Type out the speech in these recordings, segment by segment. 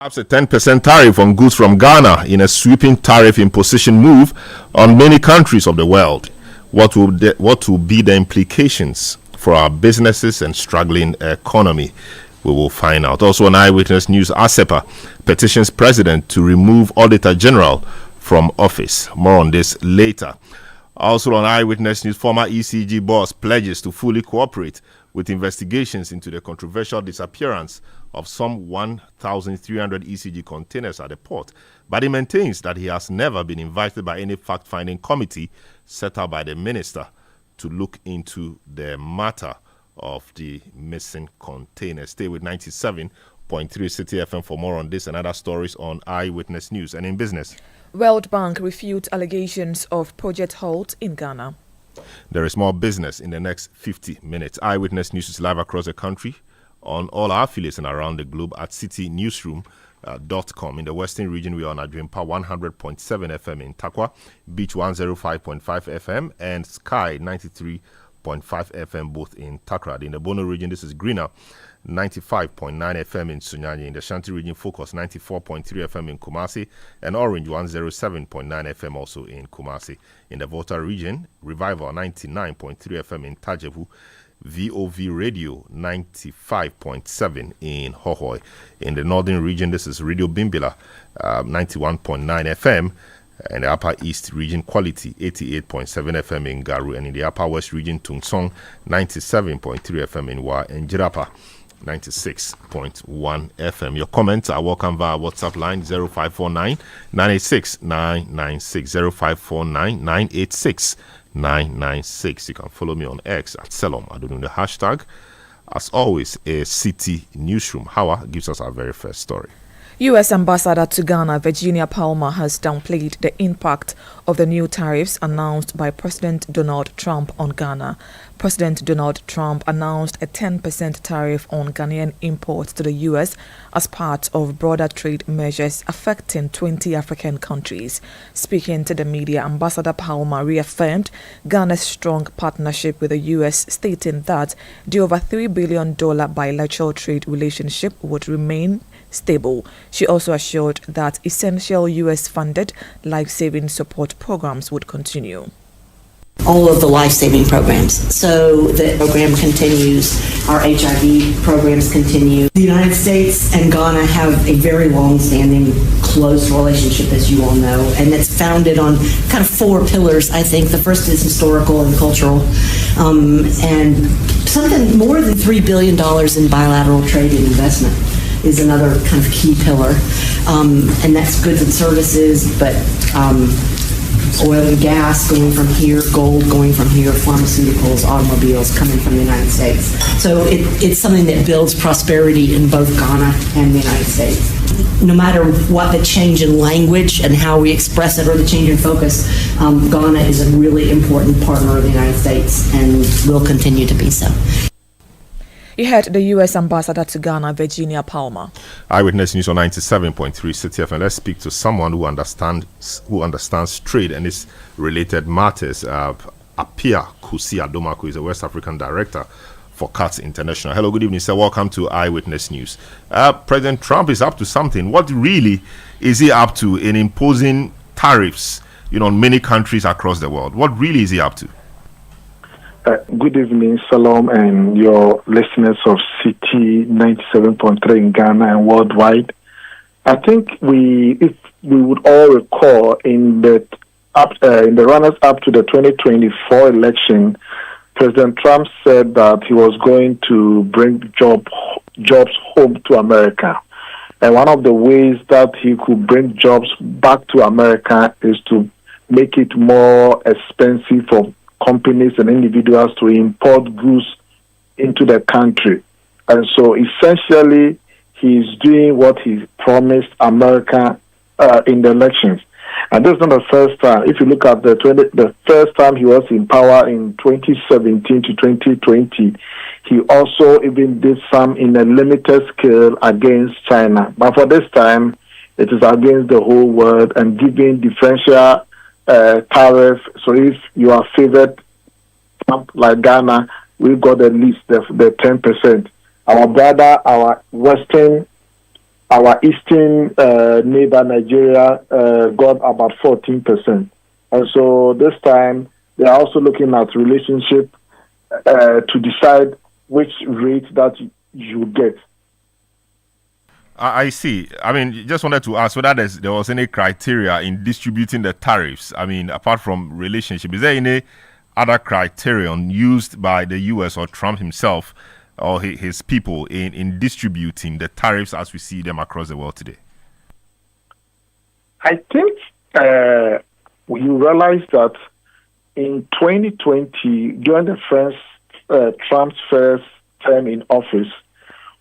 Perhaps a 10% tariff on goods from Ghana in a sweeping tariff imposition move on many countries of the world. What will be the implications for our businesses and struggling economy? We will find out. Also on Eyewitness News, ASEPA petitions President to remove Auditor General from office. More on this later. Also on Eyewitness News, former ECG boss pledges to fully cooperate with investigations into the controversial disappearance of some 1,300 ECG containers at the port, but he maintains that he has never been invited by any fact-finding committee set up by the minister to look into the matter of the missing containers. Stay with 97.3 Citi FM for more on this and other stories on Eyewitness News. And in business, World Bank refutes allegations of project halt in Ghana. There is more business in the next 50 minutes. Eyewitness News is live across the country on all our affiliates and around the globe at Citi Newsroom.com. In the Western region, we are on Adwempa 100.7 FM in Takwa, Beach 105.5 FM, and Sky 93.5 FM, both in Takrad. In the Bono region, this is Greener 95.9 FM in Sunyani. In the Shanti region, Focus 94.3 FM in Kumasi, and Orange 107.9 FM also in Kumasi. In the Volta region, Revival 99.3 FM in Tajevu, VOV Radio 95.7 in Hohoi. In the Northern region, this is Radio Bimbila 91.9 FM. In the Upper East region, Quality 88.7 FM in Garu. And in the Upper West region, Tungsong 97.3 FM in Wa, and Jirapa 96.1 FM. Your comments are welcome via WhatsApp line 0549 986 996 0549 986 996. You can follow me on X at Selom. I don't know the hashtag. As always, a Citi Newsroom. Hawa gives us our very first story. U.S. Ambassador to Ghana, Virginia Palmer, has downplayed the impact of the new tariffs announced by President Donald Trump on Ghana. President Donald Trump announced a 10% tariff on Ghanaian imports to the U.S. as part of broader trade measures affecting 20 African countries. Speaking to the media, Ambassador Palmer reaffirmed Ghana's strong partnership with the U.S., stating that the over $3 billion bilateral trade relationship would remain stable. She also assured that essential U.S.-funded life-saving support programs would continue. All of the life-saving programs. So the program continues. Our HIV programs continue. The United States and Ghana have a very long-standing, close relationship, as you all know, and it's founded on kind of four pillars, I think. The first is historical and cultural, and something more than $3 billion in bilateral trade and investment is another kind of key pillar, and that's goods and services, but oil and gas going from here, gold going from here, pharmaceuticals, automobiles coming from the United States. So it's something that builds prosperity in both Ghana and the United States. No matter what the change in language and how we express it or the change in focus, Ghana is a really important partner of the United States and will continue to be so. You heard the U.S. Ambassador to Ghana, Virginia Palmer. Eyewitness News on 97.3 Citi FM. Let's speak to someone who understands trade and its related matters. Apia Kusi Adomako is a West African director for CATS International. Hello, good evening, sir. Welcome to Eyewitness News. President Trump is up to something. What really is he up to in imposing tariffs, on many countries across the world? What really is he up to? Good evening, Salam, and your listeners of Citi 97.3 in Ghana and worldwide. I think if we would all recall in the runners up to the 2024 election, President Trump said that he was going to bring jobs home to America. And one of the ways that he could bring jobs back to America is to make it more expensive for companies and individuals to import goods into the country. And so essentially, he's doing what he promised America in the elections. And this is not the first time. If you look at the first time he was in power in 2017 to 2020, he also even did some in a limited scale against China. But for this time, it is against the whole world and giving differential tariff. So if you are favored, like Ghana, we've got at least the 10%. Our Western our eastern neighbor Nigeria got about 14%. And so this time they are also looking at relationship to decide which rate that you get. I see. I mean, just wanted to ask whether there was any criteria in distributing the tariffs. I mean, apart from relationship, is there any other criterion used by the U.S. or Trump himself or his people in distributing the tariffs as we see them across the world today? I think you realize that in 2020, during Trump's first term in office,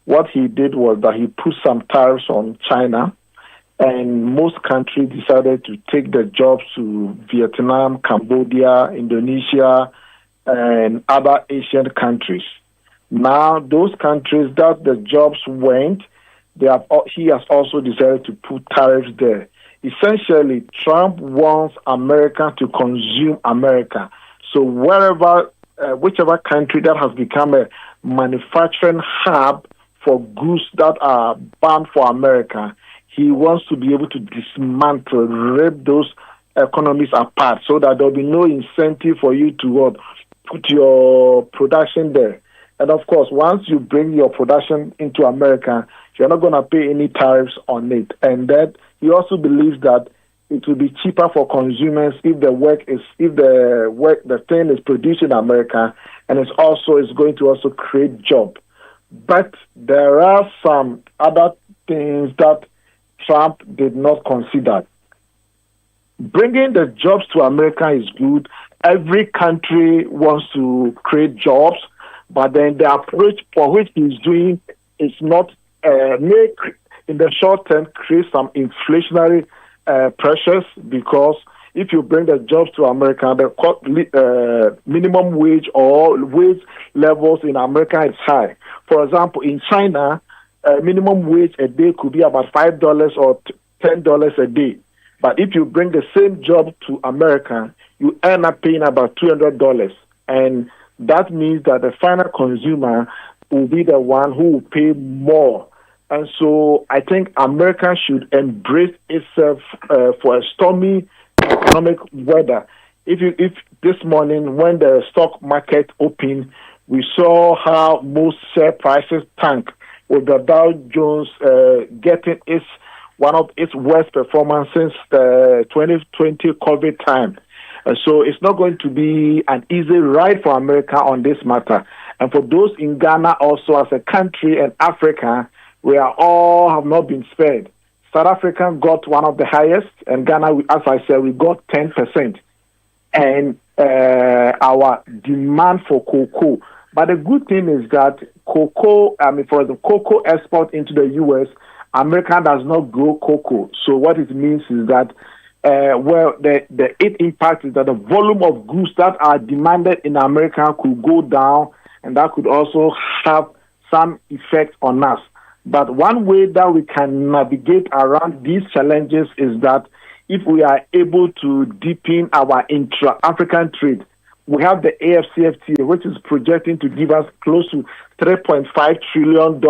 what he did was that he put some tariffs on China, and most countries decided to take the jobs to Vietnam, Cambodia, Indonesia, and other Asian countries. Now, those countries that the jobs went, he has also decided to put tariffs there. Essentially, Trump wants America to consume America. So whichever country that has become a manufacturing hub for goods that are bound for America, he wants to be able to dismantle, rip those economies apart so that there will be no incentive for you to put your production there. And of course, once you bring your production into America, you're not going to pay any tariffs on it. And that he also believes that it will be cheaper for consumers if the thing is produced in America, and it's going to also create jobs. But there are some other things that Trump did not consider. Bringing the jobs to America is good. Every country wants to create jobs, but then the approach for which he's doing is not make in the short term create some inflationary pressures, because if you bring the jobs to America, the minimum wage or wage levels in America is high. For example, in China, minimum wage a day could be about $5 or $10 a day. But if you bring the same job to America, you end up paying about $200. And that means that the final consumer will be the one who will pay more. And so I think America should embrace itself for a stormy economic weather. If this morning when the stock market opened, we saw how most share prices tanked, with the Dow Jones getting one of its worst performances since the 2020 COVID time. And so it's not going to be an easy ride for America on this matter. And for those in Ghana also as a country and Africa, we have not been spared. South Africa got one of the highest, and Ghana, as I said, we got 10%. And our demand for cocoa. But the good thing is that for the cocoa export into the U.S., America does not grow cocoa. So what it means is that, the impact is that the volume of goods that are demanded in America could go down, and that could also have some effect on us. But one way that we can navigate around these challenges is that if we are able to deepen our intra-African trade, we have the AfCFTA, which is projecting to give us close to $3.5 trillion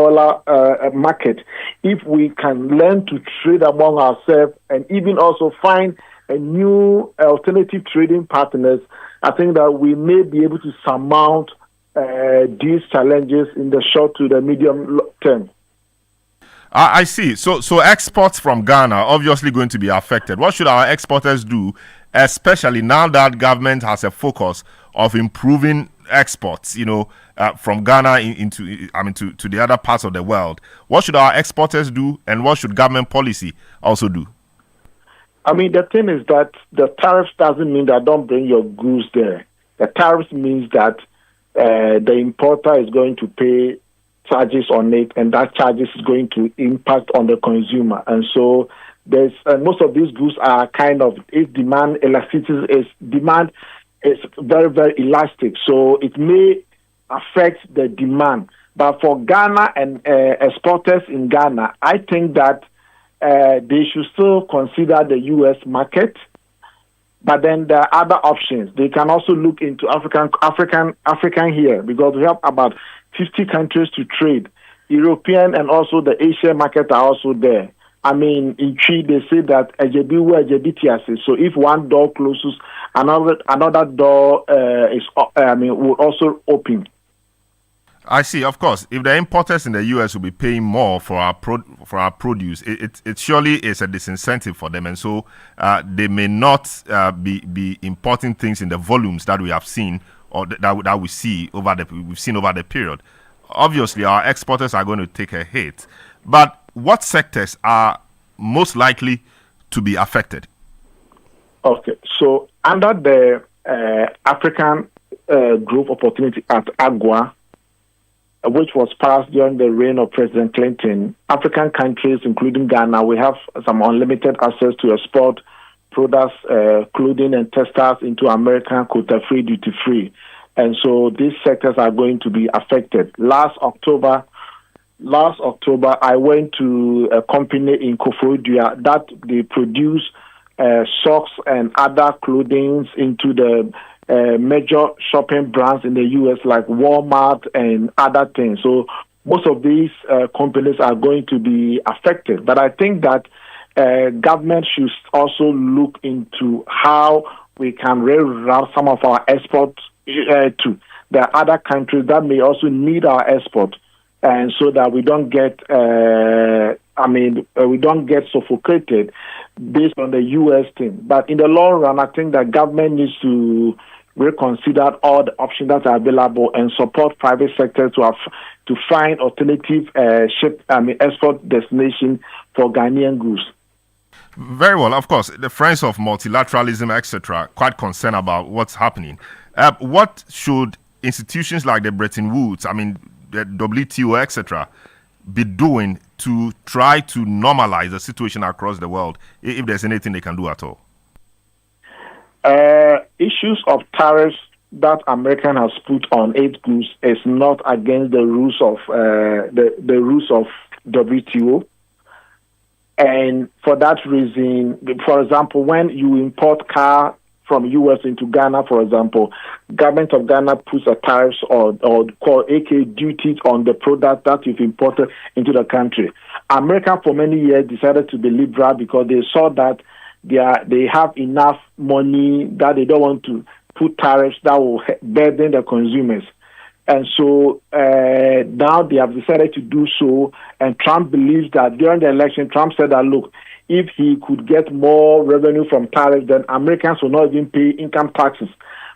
market. If we can learn to trade among ourselves and even also find a new alternative trading partners, I think that we may be able to surmount these challenges in the short to the medium term. I see. So exports from Ghana are obviously going to be affected. What should our exporters do, especially now that government has a focus of improving exports, from Ghana to the other parts of the world? What should our exporters do, and what should government policy also do? I mean, the thing is that the tariffs doesn't mean that don't bring your goods there. The tariffs means that the importer is going to pay charges on it, and that charges is going to impact on the consumer. And so there's most of these goods are demand is very, very elastic. So it may affect the demand. But for Ghana and exporters in Ghana, I think that they should still consider the U.S. market. But then there are other options. They can also look into African here, because we have about 50 countries to trade. European and also the Asian market are also there. I mean, in Chi, they say that so if one door closes, another door will also open. I see. Of course, if the importers in the U.S. will be paying more for our produce, it surely is a disincentive for them, and so they may not be importing things in the volumes that we have seen or that we've seen over the period. Obviously, our exporters are going to take a hit, but what sectors are most likely to be affected? Okay, so under the African Growth Opportunity Act, AGWA, which was passed during the reign of President Clinton, African countries, including Ghana, we have some unlimited access to export products, clothing and textiles into America, quota-free, duty-free. And so these sectors are going to be affected. Last October, I went to a company in Koforidua that they produce socks and other clothing into the major shopping brands in the U.S. like Walmart and other things. So most of these companies are going to be affected. But I think that government should also look into how we can reroute some of our exports to the other countries that may also need our export, and so that we don't get we don't get suffocated based on the U.S. thing. But in the long run, I think that government needs to reconsider all the options that are available and support private sector to find alternative export destination for Ghanaian goods. Very well. Of course, the friends of multilateralism, etc., quite concerned about what's happening. What should institutions like the Bretton Woods, the WTO, etc., be doing to try to normalize the situation across the world, if there's anything they can do at all? Issues of tariffs that American has put on aid goods is not against the rules of the rules of WTO. And for that reason, for example, when you import car from U.S. into Ghana, for example, government of Ghana puts a tariffs or called AK duties on the product that you've imported into the country. America for many years decided to be liberal because they saw that they have enough money that they don't want to put tariffs that will burden the consumers. And so now they have decided to do so, and Trump believes that during the election, Trump said that, look, if he could get more revenue from tariffs, then Americans will not even pay income taxes.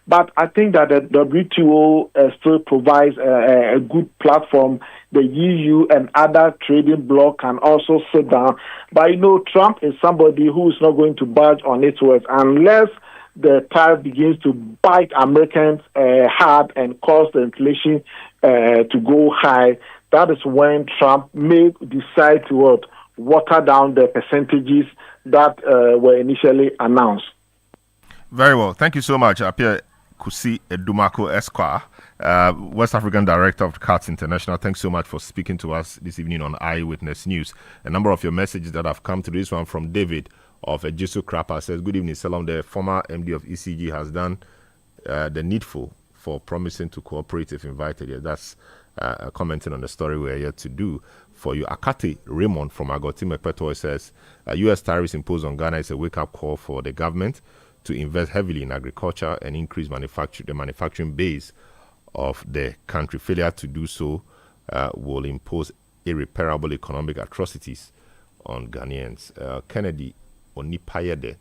But I think that the WTO still provides a good platform. The EU and other trading bloc can also sit down. But, Trump is somebody who is not going to budge on its words unless the tariff begins to bite Americans hard and cause the inflation to go high. That is when Trump may decide to water down the percentages that were initially announced. Very well. Thank you so much, Pierre Kusi Edumako Esquire, West African Director of CATS International. Thanks so much for speaking to us this evening on Eyewitness News. A number of your messages that have come to this one from David of Ejisu Krapa says, good evening, Salam. The former MD of ECG has done the needful for promising to cooperate if invited. Yeah, that's commenting on the story we're here to do for you. Akate Raymond from Agoti Mekpeto says, U.S. tariffs imposed on Ghana is a wake-up call for the government to invest heavily in agriculture and increase the manufacturing base of the country. Failure to do so will impose irreparable economic atrocities on Ghanaians. Kennedy Onipayede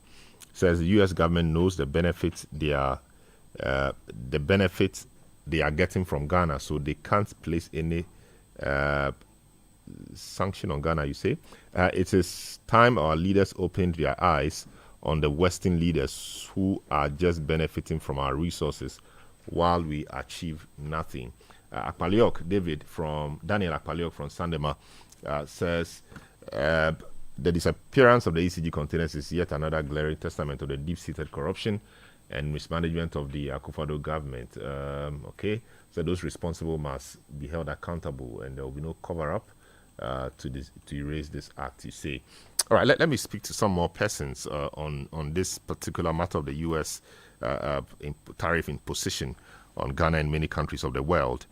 says the U.S. government knows the benefits they are getting from Ghana, so they can't place any sanction on Ghana. You say it is time our leaders opened their eyes on the Western leaders who are just benefiting from our resources while we achieve nothing. Daniel Akpaliok from Sandema says the disappearance of the ECG containers is yet another glaring testament of the deep-seated corruption and mismanagement of the Akufo-Addo government. So those responsible must be held accountable, and there will be no cover-up to erase this act, you say. All right, let me speak to some more persons on this particular matter of the U.S. Tariff imposition on Ghana and many countries of the world.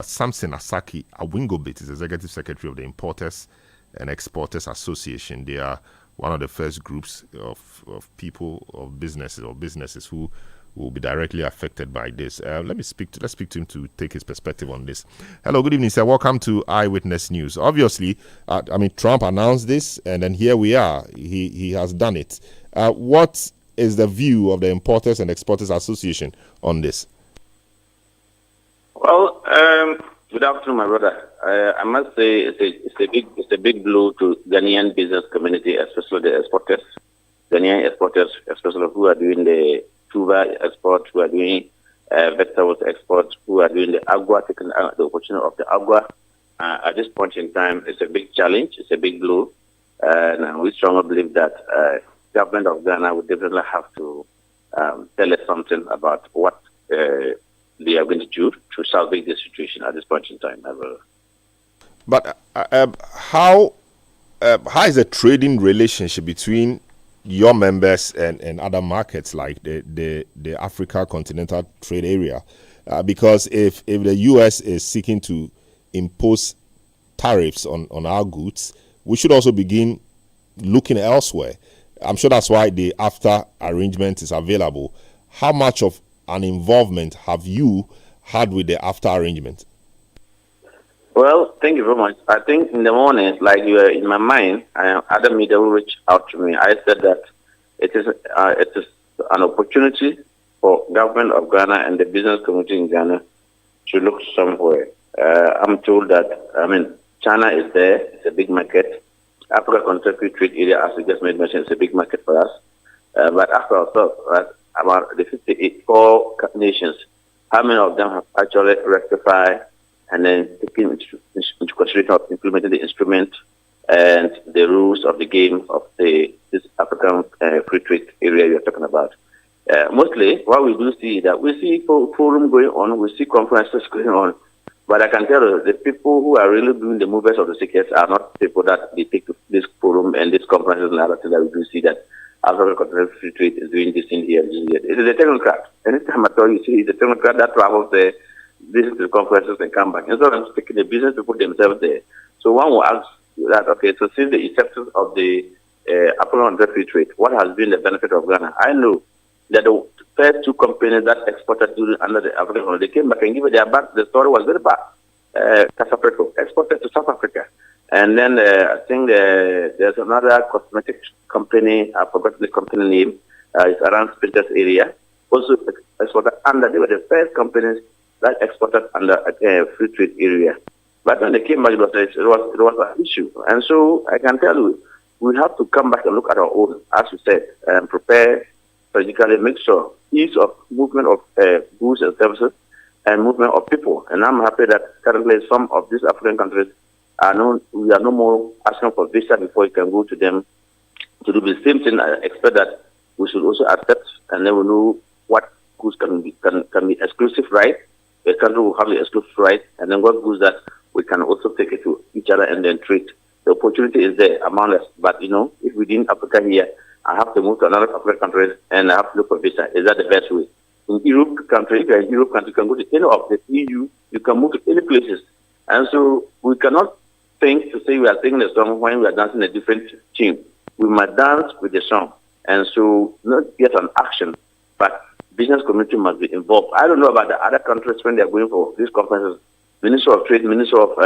Samson Asaki Awingobit is Executive Secretary of the Importers and Exporters Association. They are one of the first groups of people, of businesses who will be directly affected by this. Let's speak to him to take his perspective on this. Hello, good evening, sir. Welcome to Eyewitness News. Obviously, Trump announced this, and then here we are. He has done it. What is the view of the Importers and Exporters Association on this? Well, good afternoon, my brother. I must say it's a big blow to Ghanaian business community, especially the exporters, Ghanaian exporters, especially who are doing the tuber export, who are doing vegetables export, who are doing the agua, taking the opportunity of the agua. At this point in time, it's a big challenge. It's a big blow, and we strongly believe that government of Ghana would definitely have to tell us something about what they are going to do to salvage the situation at this point in time. But how is the trading relationship between your members and other markets like the Africa Continental Trade Area? Because if the U.S. is seeking to impose tariffs on our goods, we should also begin looking elsewhere. I'm sure that's why the AFTA arrangement is available. How much of an involvement have you had with the AFTA arrangement? Well, thank you very much. I think in the morning, like you were in my mind, other media will reach out to me. I said that it is an opportunity for government of Ghana and the business community in Ghana to look somewhere. I'm told that, China is there. It's a big market. Africa Continental Trade Area, as we just made mention, is a big market for us. But after ourselves, right, about the 54 nations, how many of them have actually rectified and then taken into consideration of implementing the instrument and the rules of the game of this African free trade area you're talking about? Mostly, what we do see is that we see forum going on, we see conferences going on, but I can tell you the people who are really doing the movers of the tickets are not people that they take to this forum and these conferences and other things that we do see that African Continental Free Trade is doing this in here. It is a technocrat. Anytime I tell you, see, it's a technocrat that travels there, visit the conferences and come back. Instead of taking the business people themselves there. So one will ask that, okay, so since the inception of the African Continental Free Trade, what has been the benefit of Ghana? I know that the first two companies that exported under the African, they came back and gave it their back. The story was very bad. Casapreco exported to South Africa. And then I think there's another cosmetic company, I forgot the company name, it's around Spinter's area, also exported under, they were the first companies that exported under a free trade area. But when they came back, it was an issue. And so I can tell you, we have to come back and look at our own, as you said, and prepare strategically, make sure ease of movement of goods and services and movement of people. And I'm happy that currently some of these African countries we are no more asking for visa before you can go to them to do the same thing. I expect that we should also accept, and then we know what goods can be exclusive right. The country will have the exclusive right, and then what goods that we can also take it to each other and then trade. The opportunity is there among us, but if within Africa here, I have to move to another African country and I have to look for visa. Is that the best way? In Europe country, if you're in Europe country, you can go to any of the EU, you can move to any places. And so we cannot think to say we are singing a song when we are dancing a different tune. We must dance with the song. And so not get an action, but business community must be involved. I don't know about the other countries when they are going for these conferences. Minister of Trade, Minister of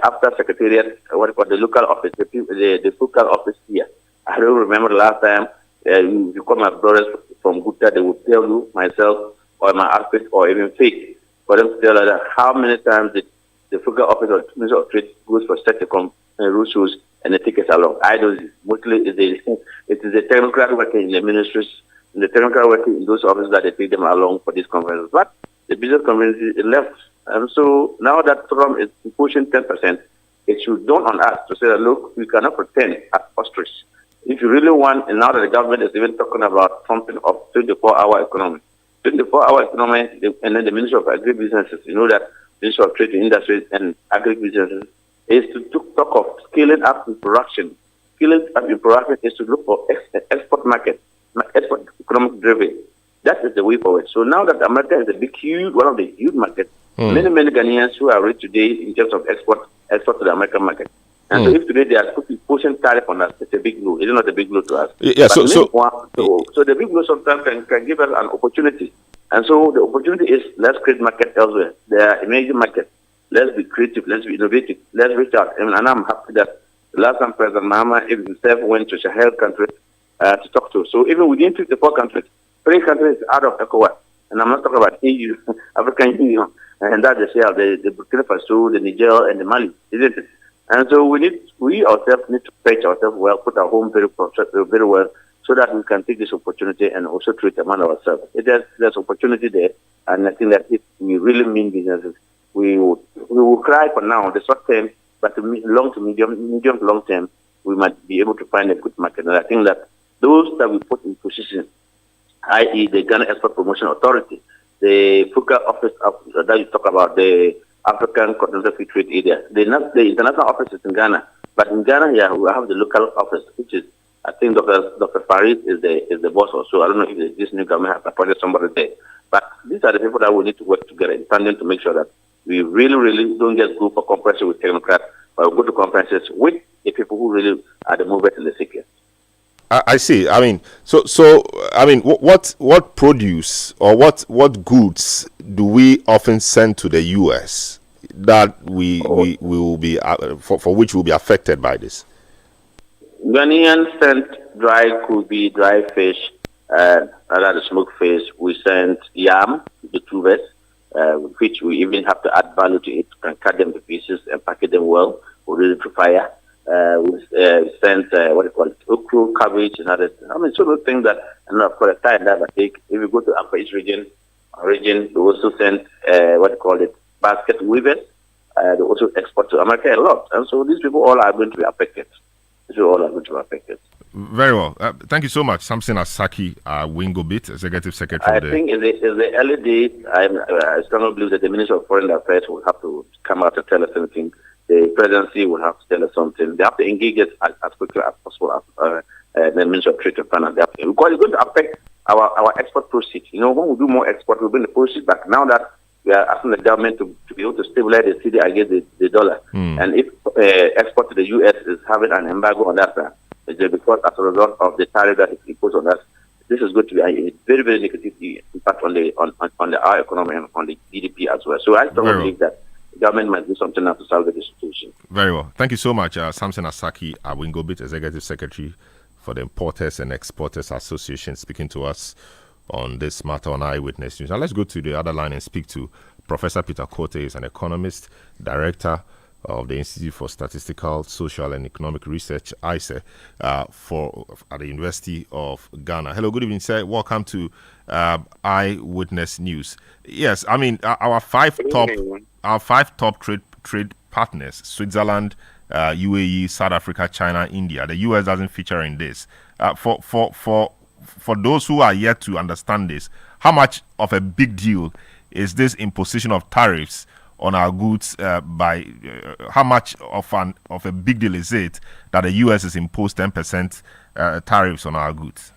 After Secretariat, the local office, the focal office here. I don't remember the last time you call my brothers from Gupta, they would tell you, myself, or my outfit, or even fake, for them to tell us how many times the focal office or Minister of Trade goes for such a rules shows and the tickets along. I don't. Mostly it is the technocrat working in the ministries, and the technocrat working in those offices that they take them along for these conferences. But the business community is left. And so now that Trump is pushing 10%, it should dawn on us to say that, look, we cannot pretend as ostrich. If you really want, and now that the government is even talking about something of 24-hour economy, 24-hour economy, and then the Ministry of Agribusinesses, you know that Ministry of Trade and Industries and Agribusinesses is to talk of scaling up in production. Scaling up in production is to look for export market, export economic driven. That is the way forward. So now that America is a big, huge, one of the huge markets, many Ghanaians who are rich today in terms of export to the American market. And so if today they are pushing tariff on us, it's a big blow. It's not a big blow to us. Yeah, so the big blow sometimes can give us an opportunity. And so the opportunity is, let's create market elsewhere. There are emerging markets. Let's be creative. Let's be innovative. Let's reach out. And I'm happy that the last time President Mahama himself went to Sahel countries to talk to. So even within 54 countries, 3 countries out of ECOWAS, and I'm not talking about EU, African Union, and that's the Sahel, the Burkina Faso, the Niger, and the Mali, isn't it? And so we ourselves need to patch ourselves well, put our home very well, so that we can take this opportunity and also treat among ourselves. There's opportunity there, and I think that if we really mean businesses, we will cry for now, the short term, but the medium to long term, we might be able to find a good market. And I think that those that we put in position, i.e. the Ghana Export Promotion Authority, the FUCA office that you talk about, the African Continental Free Trade Area. The international office is in Ghana, but in Ghana here we have the local office, which is, I think Dr. Farid is the boss also. I don't know if this new government has appointed somebody there, but these are the people that we need to work together in tandem to make sure that we really don't just go for conferences with technocrats, but we go to conferences with the people who really are the movers and the shakers. I see. I mean, what produce or what goods do we often send to the U.S. that we will be for which we'll be affected by this? Ghanaians sent dry fish, other smoked fish. We sent yam, the tubers, which we even have to add value to it. Can cut them to pieces and package them well. We really to fire. We sent okra, cabbage, and others. I mean, so those things that, and of course, time that I take. If you go to Upper East region, we also sent basket weavers. They also export to America a lot, and so these people all are going to be affected. Very well. Thank you so much, Samson Asaki Wingobit, Executive Secretary. I think in the early days, I strongly believe that the Minister of Foreign Affairs will have to come out and tell us anything. The presidency will have to tell us something. They have to engage us as quickly as possible. The Minister of Trade and Finance, because it's going to affect our export proceeds. You know, when we do more export, we bring the proceeds back. Now that we are asking the government to be able to stabilize the cedi against the dollar, and if export to the U.S. is having an embargo on that, because as a result of the tariff that is imposed on us, this is going to be a very, very negative impact on our economy and on the GDP as well. So I strongly believe that the government must do something now to solve the situation. Very well. Thank you so much, Samson Asaki Wingobit, Executive Secretary for the Importers and Exporters Association, speaking to us on this matter on Eyewitness News. Now let's go to the other line and speak to Professor Peter Kote. He's an economist, director of the Institute for Statistical, Social and Economic Research, ISE, at the University of Ghana. Hello, good evening, sir. Welcome to Eyewitness News. Yes, I mean our five top trade partners: Switzerland, UAE, South Africa, China, India. The US doesn't feature in this. For those who are yet to understand this, how much of a big deal is this imposition of tariffs on our goods? How much of a big deal is it that the U.S. has imposed 10% tariffs on our goods?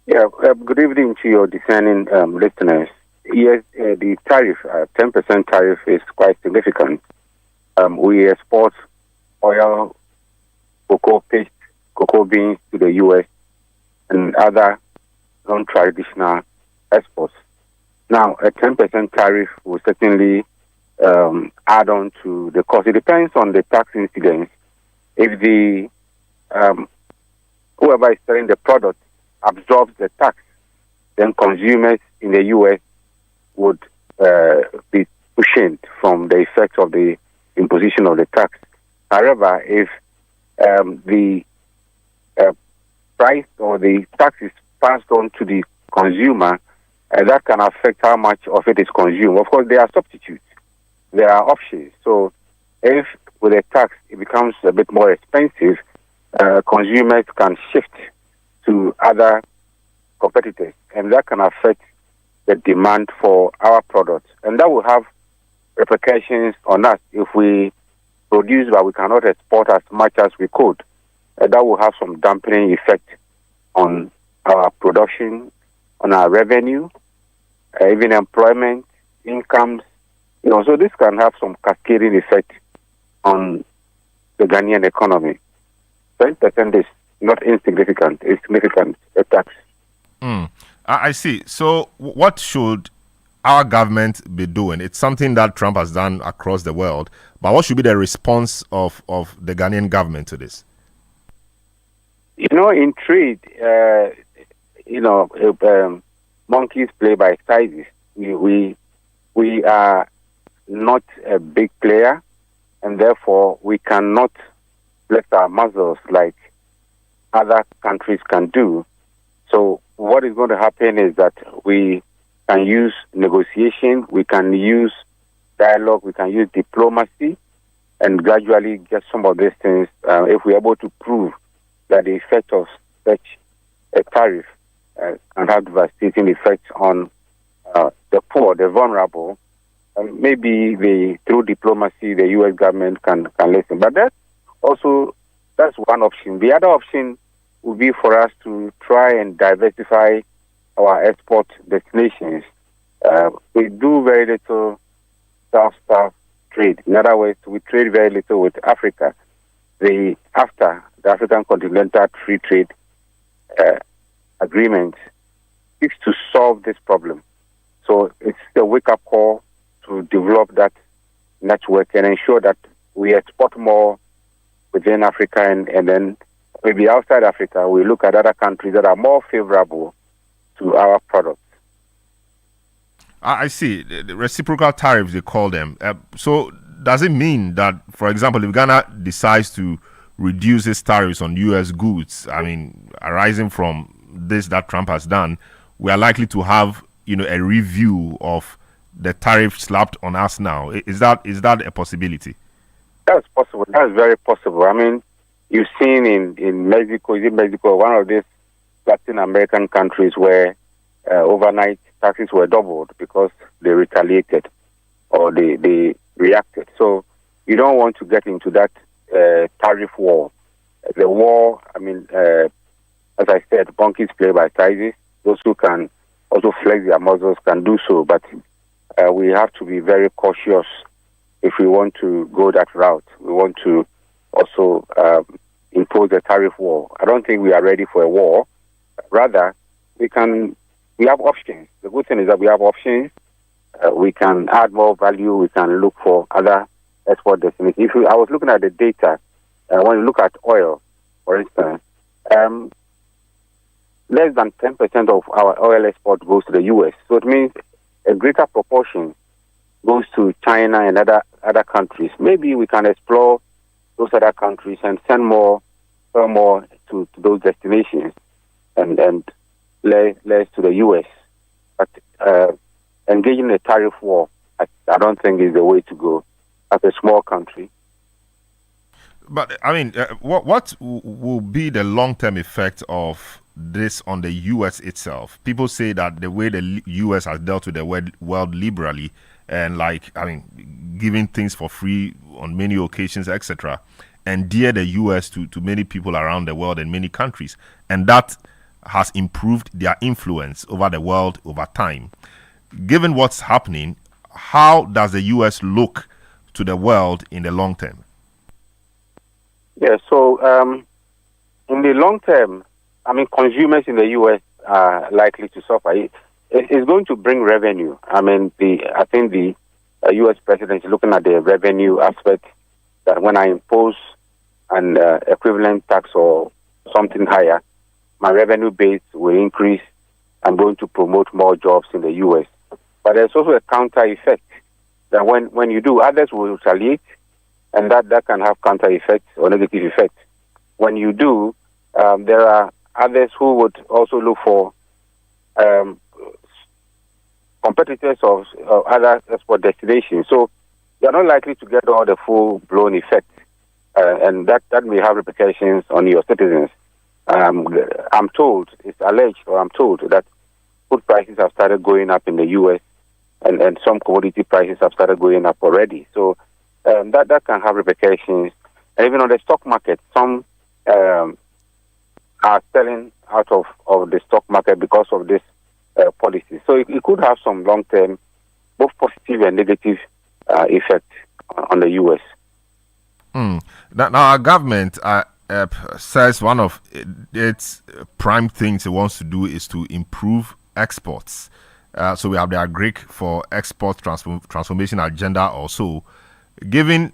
Yeah. Good evening to your discerning listeners. Yes, the tariff, 10% tariff, is quite significant. We export oil, cocoa paste, cocoa beans to the U.S. and other non-traditional exports. Now, a 10% tariff will certainly add on to the cost. It depends on the tax incidence. If the whoever is selling the product absorbs the tax, then consumers in the U.S. would be cushioned from the effects of the imposition of the tax. However, if the price or the tax is passed on to the consumer, that can affect how much of it is consumed. Of course, there are substitutes. There are options. So if with a tax it becomes a bit more expensive, consumers can shift to other competitors, and that can affect the demand for our products. And that will have repercussions on us if we produce but we cannot export as much as we could. That will have some dampening effect on our production, on our revenue, even employment, incomes. So this can have some cascading effect on the Ghanaian economy. 20% is not insignificant. It's significant tax. I see. So what should our government be doing? It's something that Trump has done across the world, but what should be the response of the Ghanaian government to this? In trade, monkeys play by sizes. We are not a big player, and therefore we cannot flex our muscles like other countries can do. So what is going to happen is that we can use negotiation, we can use dialogue, we can use diplomacy, and gradually get some of these things. If we're able to prove that the effect of such a tariff can have devastating effects on the poor, the vulnerable, maybe through diplomacy, the U.S. government can listen. But that's one option. The other option would be for us to try and diversify our export destinations. We do very little South-South trade. In other words, we trade very little with Africa. After the African Continental Free Trade Agreement seeks to solve this problem. So it's a wake-up call to develop that network and ensure that we export more within Africa and then maybe outside Africa, we look at other countries that are more favorable to our products. I see. The reciprocal tariffs, they call them. So does it mean that, for example, if Ghana decides to reduce its tariffs on U.S. goods, arising from this that Trump has done, we are likely to have, a review of the tariff slapped on us now? Is that a possibility? That's possible. That's very possible. You've seen in Mexico, one of these Latin American countries where overnight taxes were doubled because they retaliated or they reacted. So you don't want to get into that tariff war. The war, as I said, monkeys play by sizes. Those who can also flex their muscles can do so, but we have to be very cautious if we want to go that route. We want to also impose a tariff war. I don't think we are ready for a war. Rather, we have options. The good thing is that we have options. We can add more value. We can look for other export destinations. I was looking at the data, when you look at oil, for instance, less than 10% of our oil export goes to the U.S. So it means a greater proportion goes to China and other countries. Maybe we can explore those other countries and send more to those destinations and less to the U.S. But engaging in a tariff war, I don't think is the way to go as a small country. But what will be the long-term effect of this on the U.S. itself? People say that the way the U.S. has dealt with the world liberally and giving things for free on many occasions, etc., endear the U.S. to many people around the world and many countries, and that has improved their influence over the world over time. Given what's happening, how does the U.S. look to the world in the long term? Yeah, so in the long term, consumers in the U.S. are likely to suffer. It's going to bring revenue. I think the U.S. president is looking at the revenue aspect, that when I impose an equivalent tax or something higher, my revenue base will increase. I'm going to promote more jobs in the U.S. But there's also a counter effect that when you do, others will retaliate, and that can have counter effects or negative effects. When you do, there are others who would also look for competitors of other export destinations. So they're not likely to get all the full-blown effect, and that may have repercussions on your citizens. I'm told, it's alleged, or I'm told that food prices have started going up in the U.S., and some commodity prices have started going up already. So that can have repercussions. And even on the stock market, some are selling out of of the stock market because of this policy. So it could have some long-term, both positive and negative effect on the U.S. Now, our government says one of its prime things it wants to do is to improve exports. So we have the Agric for Export Transformation Agenda also. Given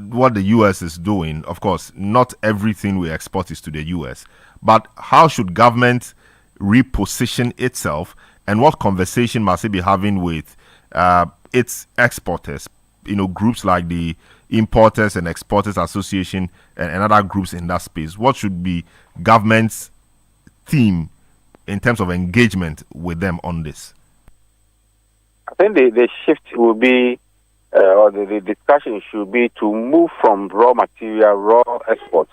what the U.S. is doing, of course, not everything we export is to the U.S., but how should government reposition itself, and what conversation must it be having with its exporters, groups like the Importers and Exporters Association and other groups in that space? What should be government's theme in terms of engagement with them on this? I think the shift will be, or the discussion should be to move from raw material, raw exports.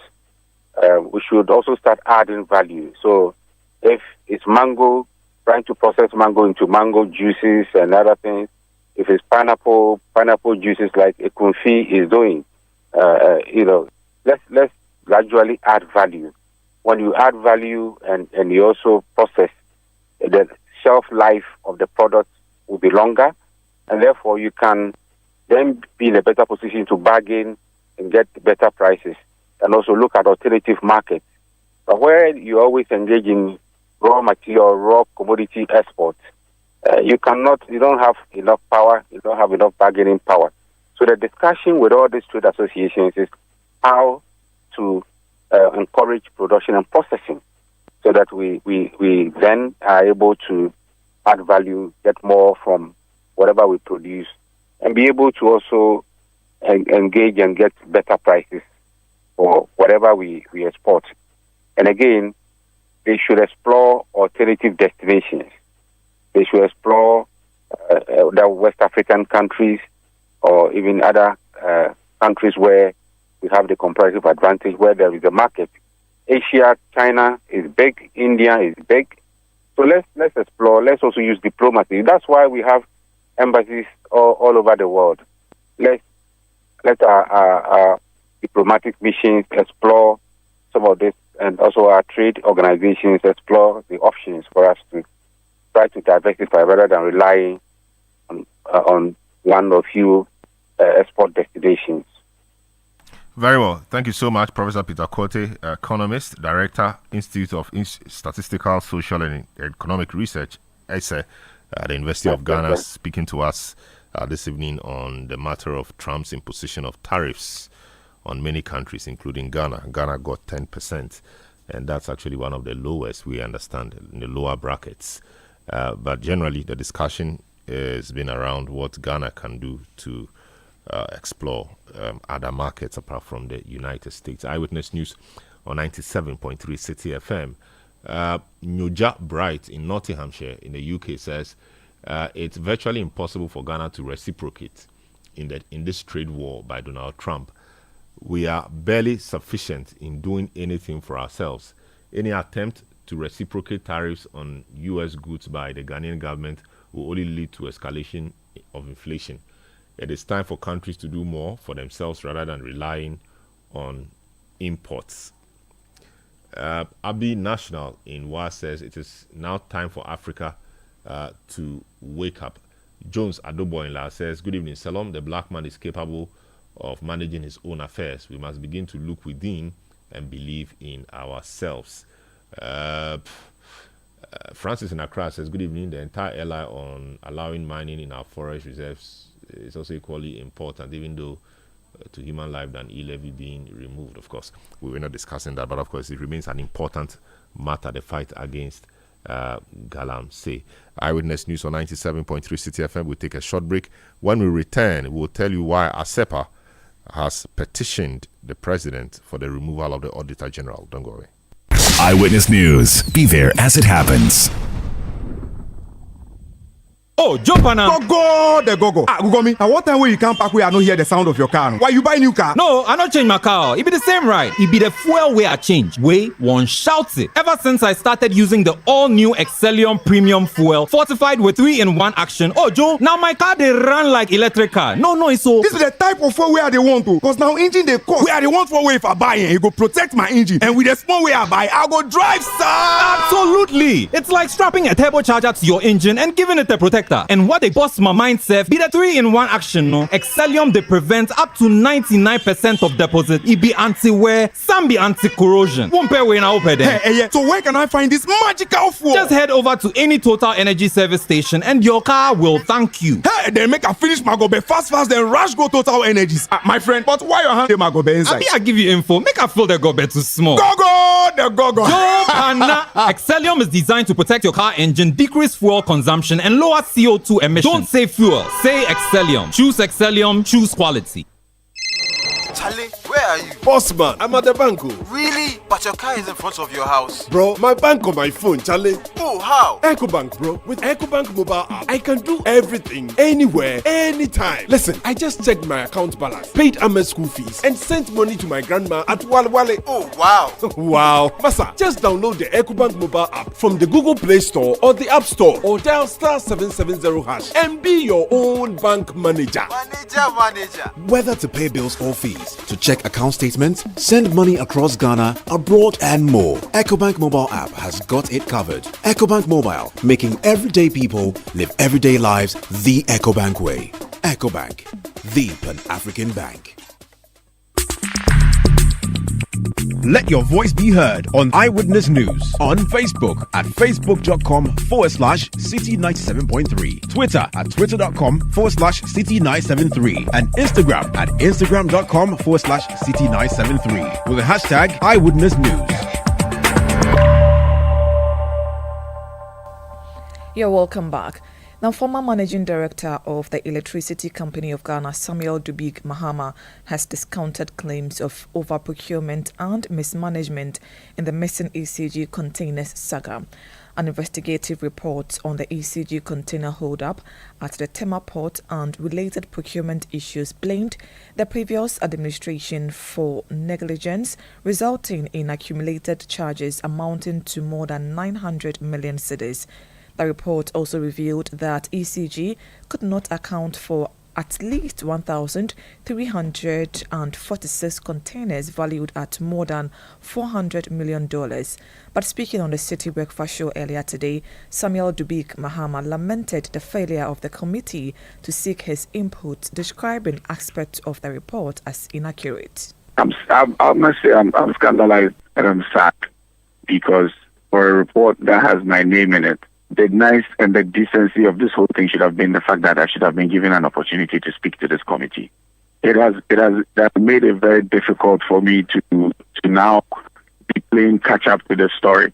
We should also start adding value. So if it's mango, trying to process mango into mango juices and other things. If it's pineapple juices like Ekunfi is doing, let's gradually add value. When you add value and you also process, the shelf life of the product will be longer, and therefore you can then be in a better position to bargain and get better prices, and also look at alternative markets. But where you always engage in raw material, raw commodity exports, you don't have enough power, you don't have enough bargaining power. So the discussion with all these trade associations is how to encourage production and processing so that we then are able to add value, get more from whatever we produce, and be able to also engage and get better prices for whatever we export. And again, they should explore alternative destinations. They should explore the West African countries or even other countries where we have the comparative advantage, where there is a market. Asia, China is big, India is big. So let's explore. Let's also use diplomacy. That's why we have embassies all over the world. Let our diplomatic missions explore some of this, and also our trade organizations explore the options for us to try to diversify rather than relying on one or few export destinations. Very well. Thank you so much, Professor Peter Quartey, economist, director, Institute of Statistical, Social and Economic Research, ESE, at the University of Ghana, speaking to us this evening on the matter of Trump's imposition of tariffs on many countries, including Ghana. Ghana got 10%, and that's actually one of the lowest, we understand, in the lower brackets. But generally, the discussion has been around what Ghana can do to explore other markets apart from the United States. Eyewitness News on 97.3 Citi FM. Nyoja Bright in Nottinghamshire in the UK says it's virtually impossible for Ghana to reciprocate in this trade war by Donald Trump. We are barely sufficient in doing anything for ourselves. Any attempt to reciprocate tariffs on U.S. goods by the Ghanaian government will only lead to escalation of inflation. It is time for countries to do more for themselves rather than relying on imports. Abi National in WA says it is now time for Africa to wake up. Jones Adoboinla says, good evening, Salom. The black man is capable of managing his own affairs. We must begin to look within and believe in ourselves. Francis in Accra says, good evening. The entire ally on allowing mining in our forest reserves is also equally important, even though to human life than e-levy being removed. Of course, we were not discussing that, but of course it remains an important matter, the fight against Galamsey. Eyewitness News on 97.3 Citi FM. We'll take a short break. When we return, we'll tell you why ASEPA has petitioned the president for the removal of the Auditor General. Don't go away. Eyewitness News. Be there as it happens. Oh, jump on now. Go. Ugomi, at what time will you come back where I don't hear the sound of your car? Why you buy new car? No, I not change my car. It be the same right. It be the fuel way I change. Way one shouts it. Ever since I started using the all-new Excellium Premium Fuel, fortified with 3-in-1 action. Oh, Joe, now my car they run like electric car. No, it's so. This is the type of fuel where they want to. Because now engine they cost. Where they want for way if I buy it, it go protect my engine. And with the small way I buy, I go drive, sir. Absolutely. It's like strapping a turbocharger to your engine and giving it a protector. And what they bust my mind said be the 3-in-1 action. No, Excellium they prevent up to 99% of deposit. It be anti-wear, some be anti-corrosion. Won't pay when I open there. Hey, so where can I find this magical fuel? Just head over to any Total Energy service station and your car will thank you. Hey, then make a finish my gobe fast, then rush go Total Energies. My friend, but why your hand my gobe inside? I give you info. Make a feel the gobe too small. Go. Joe Pana. Excellium is designed to protect your car engine, decrease fuel consumption, and lower CO2 emissions. Don't say fuel, say Excellium. Choose Excellium, choose quality. Charlie, where are you? Boss man, I'm at the bank. Really? But your car is in front of your house. Bro, my bank on my phone, Charlie. Oh, how? EcoBank, bro. With EcoBank mobile app, I can do everything, anywhere, anytime. Listen, I just checked my account balance, paid Ahmed's school fees, and sent money to my grandma at Walwale. Oh, wow. Wow. Masa, just download the EcoBank mobile app from the Google Play Store or the App Store, or dial *770# and be your own bank manager. Manager. Whether to pay bills or fees, to check account statements, send money across Ghana, abroad, and more, EcoBank mobile app has got it covered. EcoBank Mobile, making everyday people live everyday lives the EcoBank way. EcoBank, the Pan-African bank. Let your voice be heard on Eyewitness News on Facebook at facebook.com/Citi97.3, Twitter at twitter.com/Citi973, and Instagram at instagram.com/Citi973 with the hashtag Eyewitness News. You're welcome back. Now, former Managing Director of the Electricity Company of Ghana, Samuel Dubig Mahama, has discounted claims of overprocurement and mismanagement in the missing ECG containers saga. An investigative report on the ECG container holdup at the Tema port and related procurement issues blamed the previous administration for negligence, resulting in accumulated charges amounting to more than 900 million cedis. The report also revealed that ECG could not account for at least 1,346 containers valued at more than $400 million. But speaking on the Citi Breakfast Show earlier today, Samuel Dubig Mahama lamented the failure of the committee to seek his input, describing aspects of the report as inaccurate. I must say I'm scandalized and I'm sad because for a report that has my name in it, the nice and the decency of this whole thing should have been the fact that I should have been given an opportunity to speak to this committee. It has made it very difficult for me to now be playing catch up to the story.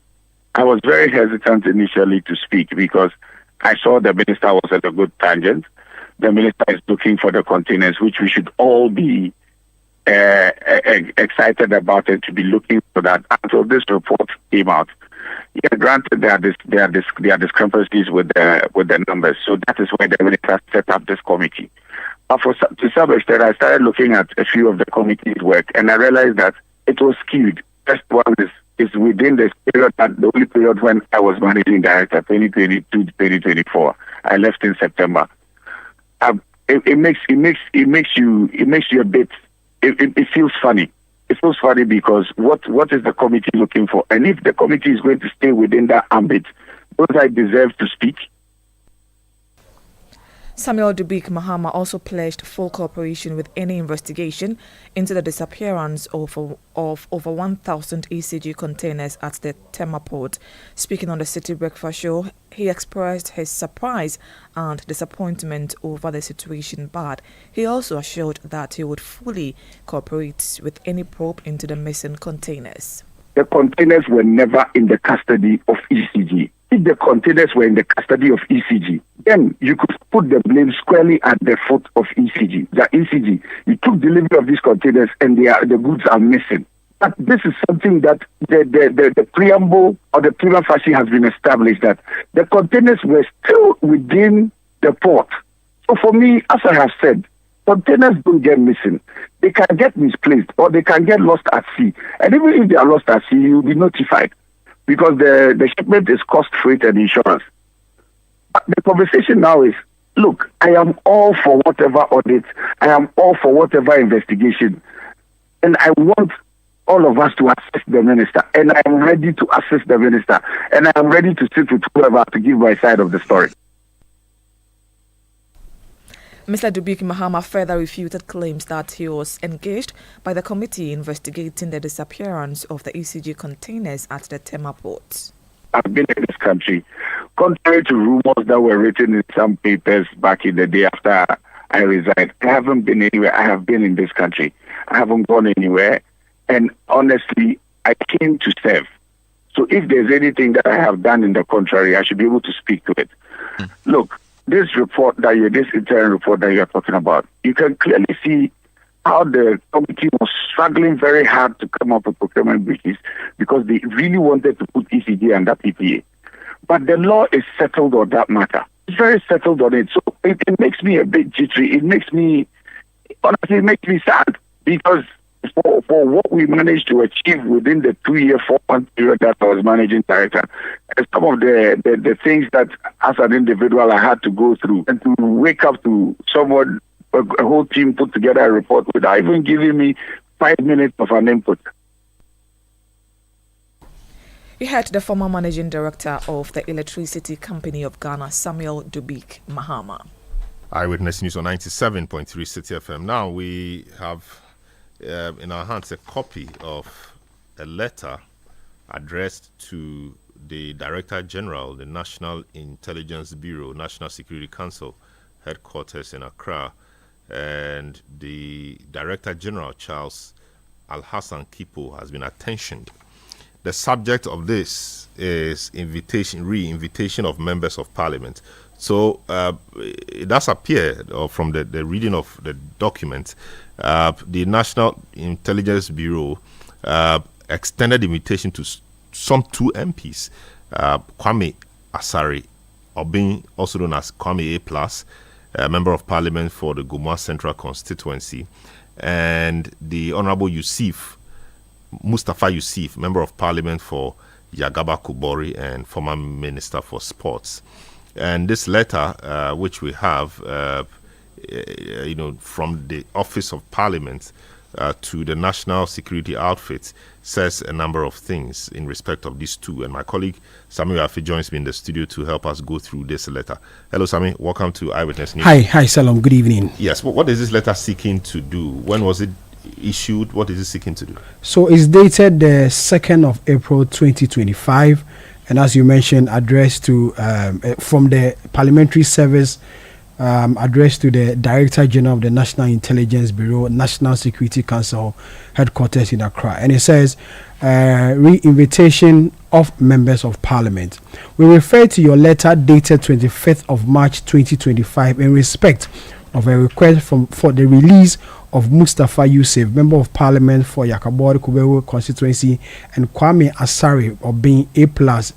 I was very hesitant initially to speak because I saw the minister was at a good tangent. The minister is looking for the containers, which we should all be excited about it, to be looking for that until this report came out. Yeah, granted, there are discrepancies with the numbers, so that is why the minister set up this committee. But to some extent, I started looking at a few of the committee's work, and I realized that it was skewed. First one is within this period, the only period when I was managing director, 2022-2024. I left in September. It makes you a bit. It feels funny. It feels funny because what is the committee looking for? And if the committee is going to stay within that ambit, don't I deserve to speak? Samuel Dubig Mahama also pledged full cooperation with any investigation into the disappearance of over 1,000 ECG containers at the Tema port. Speaking on the Citi Breakfast Show, he expressed his surprise and disappointment over the situation, but he also assured that he would fully cooperate with any probe into the missing containers. The containers were never in the custody of ECG. If the containers were in the custody of ECG, then you could put the blame squarely at the foot of ECG. The ECG, you took delivery of these containers and the goods are missing. But this is something that the preamble or the prima facie has been established that the containers were still within the port. So for me, as I have said, containers don't get missing. They can get misplaced or they can get lost at sea. And even if they are lost at sea, you'll be notified because the shipment is cost, freight, and insurance. But the conversation now is, look, I am all for whatever audit. I am all for whatever investigation. And I want all of us to assist the minister. And I am ready to assist the minister. And I am ready to sit with whoever to give my side of the story. Mr. Dubiki Mahama further refuted claims that he was engaged by the committee investigating the disappearance of the ECG containers at the Tema port. I've been in this country. Contrary to rumors that were written in some papers back in the day after I resigned, I haven't been anywhere. I have been in this country. I haven't gone anywhere. And honestly, I came to serve. So if there's anything that I have done in the contrary, I should be able to speak to it. Look, this interim report that you're talking about, you can clearly see how the committee was struggling very hard to come up with procurement breaches because they really wanted to put ECG under PPA. But the law is settled on that matter. It's very settled on it. So it makes me a bit jittery. It makes me sad because for what we managed to achieve within the 2-year, 4-month period that I was managing director, and some of the things that as an individual I had to go through, and to wake up to someone, a whole team put together a report without even giving me 5 minutes of an input. We heard the former managing director of the Electricity Company of Ghana, Samuel Dubik Mahama. Eyewitness News on 97.3 Citi FM. Now we have in our hands a copy of a letter addressed to the Director General, the National Intelligence Bureau, National Security Council, headquarters in Accra, and the Director General, Charles Al-Hassan Kipo, has been attentioned. The subject of this is re-invitation of members of Parliament. So it does appear, from the reading of the document, the National Intelligence Bureau extended invitation to some 2 MPs, Kwame Asare, also known as Kwame A+, Member of Parliament for the Gumua Central Constituency, and the Honorable Mustafa Yusuf, Member of Parliament for Yagaba Kubori and former Minister for Sports. And this letter, which we have, from the Office of Parliament to the National Security Outfit, says a number of things in respect of these 2. And my colleague Samuel Afi joins me in the studio to help us go through this letter. Hello, Sami. Welcome to Eyewitness News. Hi, Salam. Good evening. Yes. What is this letter seeking to do? When was it issued? What is it seeking to do? So it's dated the 2nd of April 2025, and as you mentioned, addressed to from the Parliamentary Service, addressed to the Director General of the National Intelligence Bureau, National Security Council, headquarters in Accra. And it says, re-invitation of members of Parliament. We refer to your letter dated 25th of March 2025 in respect of a request for the release of Mustafa Yusuf, Member of Parliament for Yakabori Kubewo constituency, and Kwame Asare of being A+,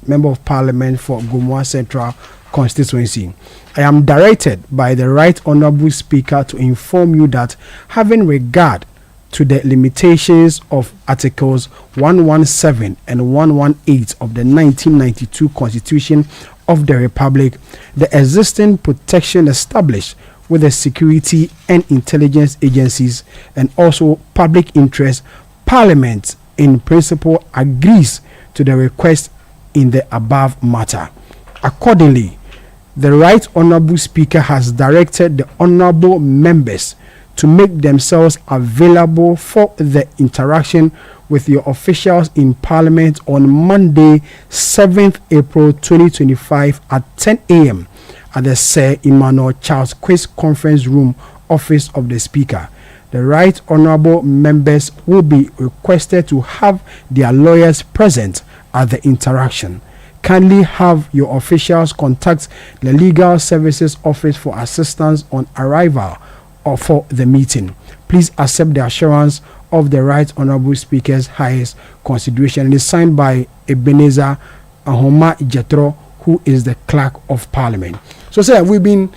Member of Parliament for Gumua Central constituency. I am directed by the Right Honourable Speaker to inform you that, having regard to the limitations of Articles 117 and 118 of the 1992 Constitution of the Republic, the existing protection established with the security and intelligence agencies and also public interest, Parliament in principle agrees to the request in the above matter. Accordingly, the Right Honourable Speaker has directed the honourable members to make themselves available for the interaction with your officials in Parliament on Monday, 7th April 2025 at 10 a.m. at the Sir Emmanuel Charles Quiz Conference Room, Office of the Speaker. The Right Honourable members will be requested to have their lawyers present at the interaction. Kindly have your officials contact the Legal Services Office for assistance on arrival or for the meeting. Please accept the assurance of the Right Honourable Speaker's highest consideration. It is signed by Ebenezer Ahoma Jetro, who is the clerk of parliament. So, sir, we've been,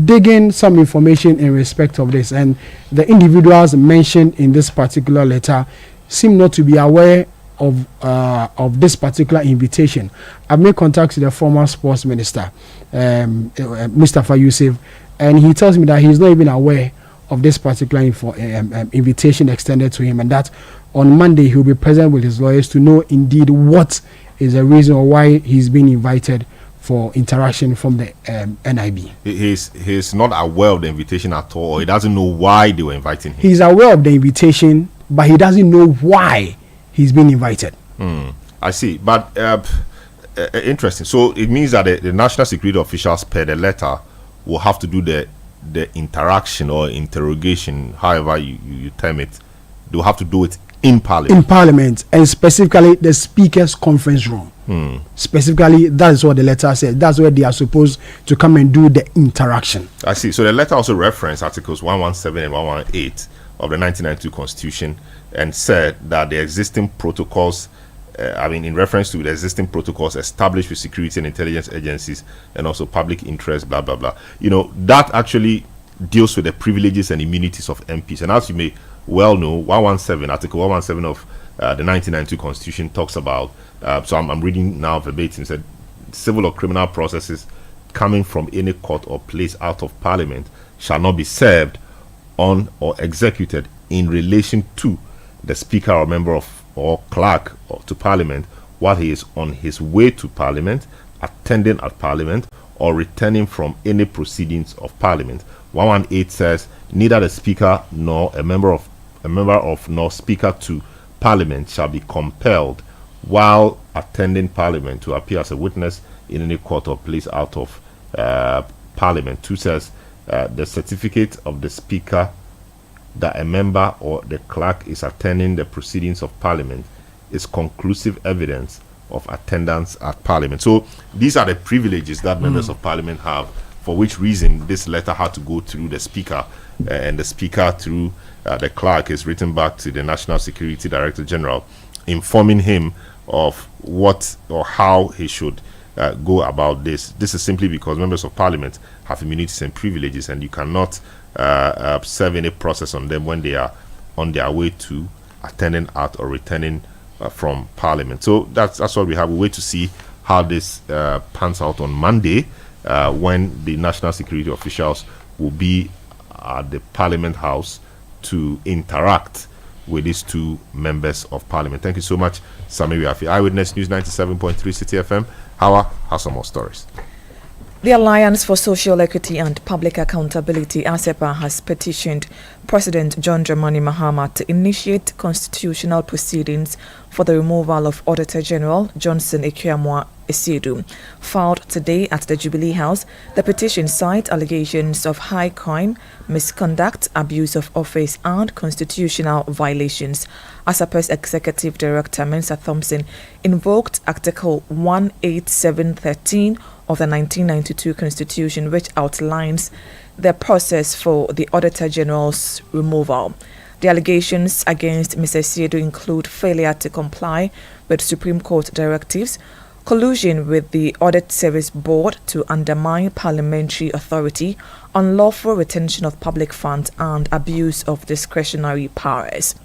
digging some information in respect of this, and the individuals mentioned in this particular letter seem not to be aware of this particular invitation. I've made contact with the former sports minister, Mustafa Yusuf, and he tells me that he's not even aware of this particular invitation extended to him, and that on Monday he'll be present with his lawyers to know indeed what is the reason or why he's been invited for interaction from the NIB. He's not aware of the invitation at all, or he doesn't know why they were inviting him. He's aware of the invitation, but he doesn't know why he's been invited. I see, but interesting. So it means that the national security officials, per the letter, will have to do the interaction or interrogation, however you term it. They'll have to do it in Parliament. In Parliament, and specifically the Speaker's conference room. Specifically, that's what the letter said. That's where they are supposed to come and do the interaction. I see. So the letter also referenced Articles 117 and 118 of the 1992 Constitution, and said that the existing protocols, in reference to the existing protocols established with security and intelligence agencies and also public interest, blah, blah, blah. That actually deals with the privileges and immunities of MPs. And as you may well know, Article 117 of the 1992 Constitution talks about, so I'm reading now verbatim, said civil or criminal processes coming from any court or place out of Parliament shall not be served on or executed in relation to the Speaker or member of or clerk to Parliament while he is on his way to Parliament, attending at Parliament, or returning from any proceedings of Parliament. 118 says neither the Speaker nor a member of nor Speaker to Parliament shall be compelled while attending Parliament to appear as a witness in any court or place out of Parliament. 2 says the certificate of the Speaker that a member or the clerk is attending the proceedings of Parliament is conclusive evidence of attendance at Parliament. So these are the privileges that members of Parliament have, for which reason this letter had to go through the Speaker, and the Speaker through the clerk is written back to the National Security Director General, informing him of what or how he should go about this. This is simply because members of Parliament have immunities and privileges, and you cannot serve any process on them when they are on their way to attending at or returning from Parliament. So that's what we have. We wait to see how this pans out on Monday, when the national security officials will be at the Parliament House to interact with these two members of Parliament. Thank you so much, Sami Wiafi. Eyewitness News 97.3 Citi FM. Hawa has some more stories. The Alliance for Social Equity and Public Accountability, ASEPA, has petitioned President John Dramani Mahama to initiate constitutional proceedings for the removal of Auditor General Johnson Ekwuamwa Esiedu. Filed today at the Jubilee House, the petition cites allegations of high crime, misconduct, abuse of office, and constitutional violations. ASEPA's Executive Director, Mensa Thompson, invoked Article 18713 of the 1992 Constitution, which outlines the process for the Auditor General's removal. The allegations against Mr. Esiedu include failure to comply with Supreme Court directives, collusion with the Audit Service Board to undermine parliamentary authority, unlawful retention of public funds, and abuse of discretionary powers.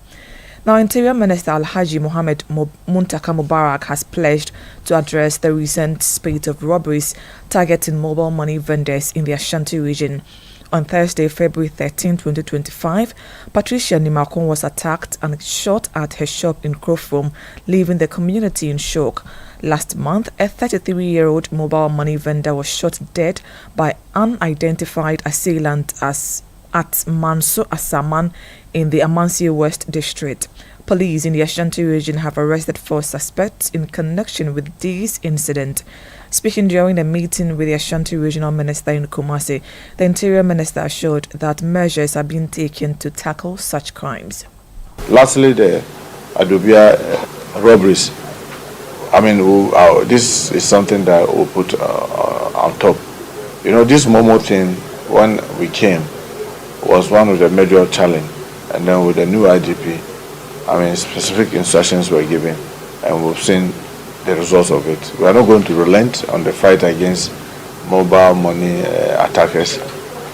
Now, Interior Minister Alhaji Mohammed Muntaka Mubarak has pledged to address the recent spate of robberies targeting mobile money vendors in the Ashanti region. On Thursday, February 13, 2025, Patricia Nimakon was attacked and shot at her shop in Krofrom, leaving the community in shock. Last month, a 33-year-old mobile money vendor was shot dead by unidentified assailant at Manso Asaman in the Amansie West District. Police in the Ashanti region have arrested 4 suspects in connection with this incident. Speaking during a meeting with the Ashanti Regional Minister in Kumasi, the Interior Minister assured that measures are being taken to tackle such crimes. Lastly, the Adobia robberies. This is something that we'll put on top. This Momo thing, when we came, was one of the major challenge, and then with the new IGP, specific instructions were given, and we've seen the results of it. We are not going to relent on the fight against mobile money attackers,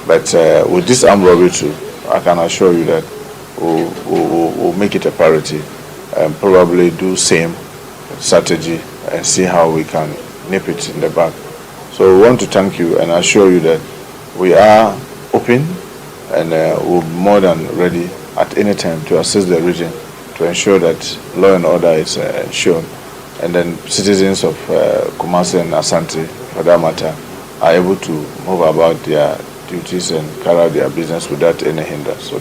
but with this armed robbery too, I can assure you that we'll make it a priority and probably do same strategy and see how we can nip it in the bud. So we want to thank you and assure you that we are open and we're more than ready at any time to assist the region to ensure that law and order is ensured, and then citizens of Kumasi and Asante, for that matter, are able to move about their duties and carry out their business without any hindrance. So,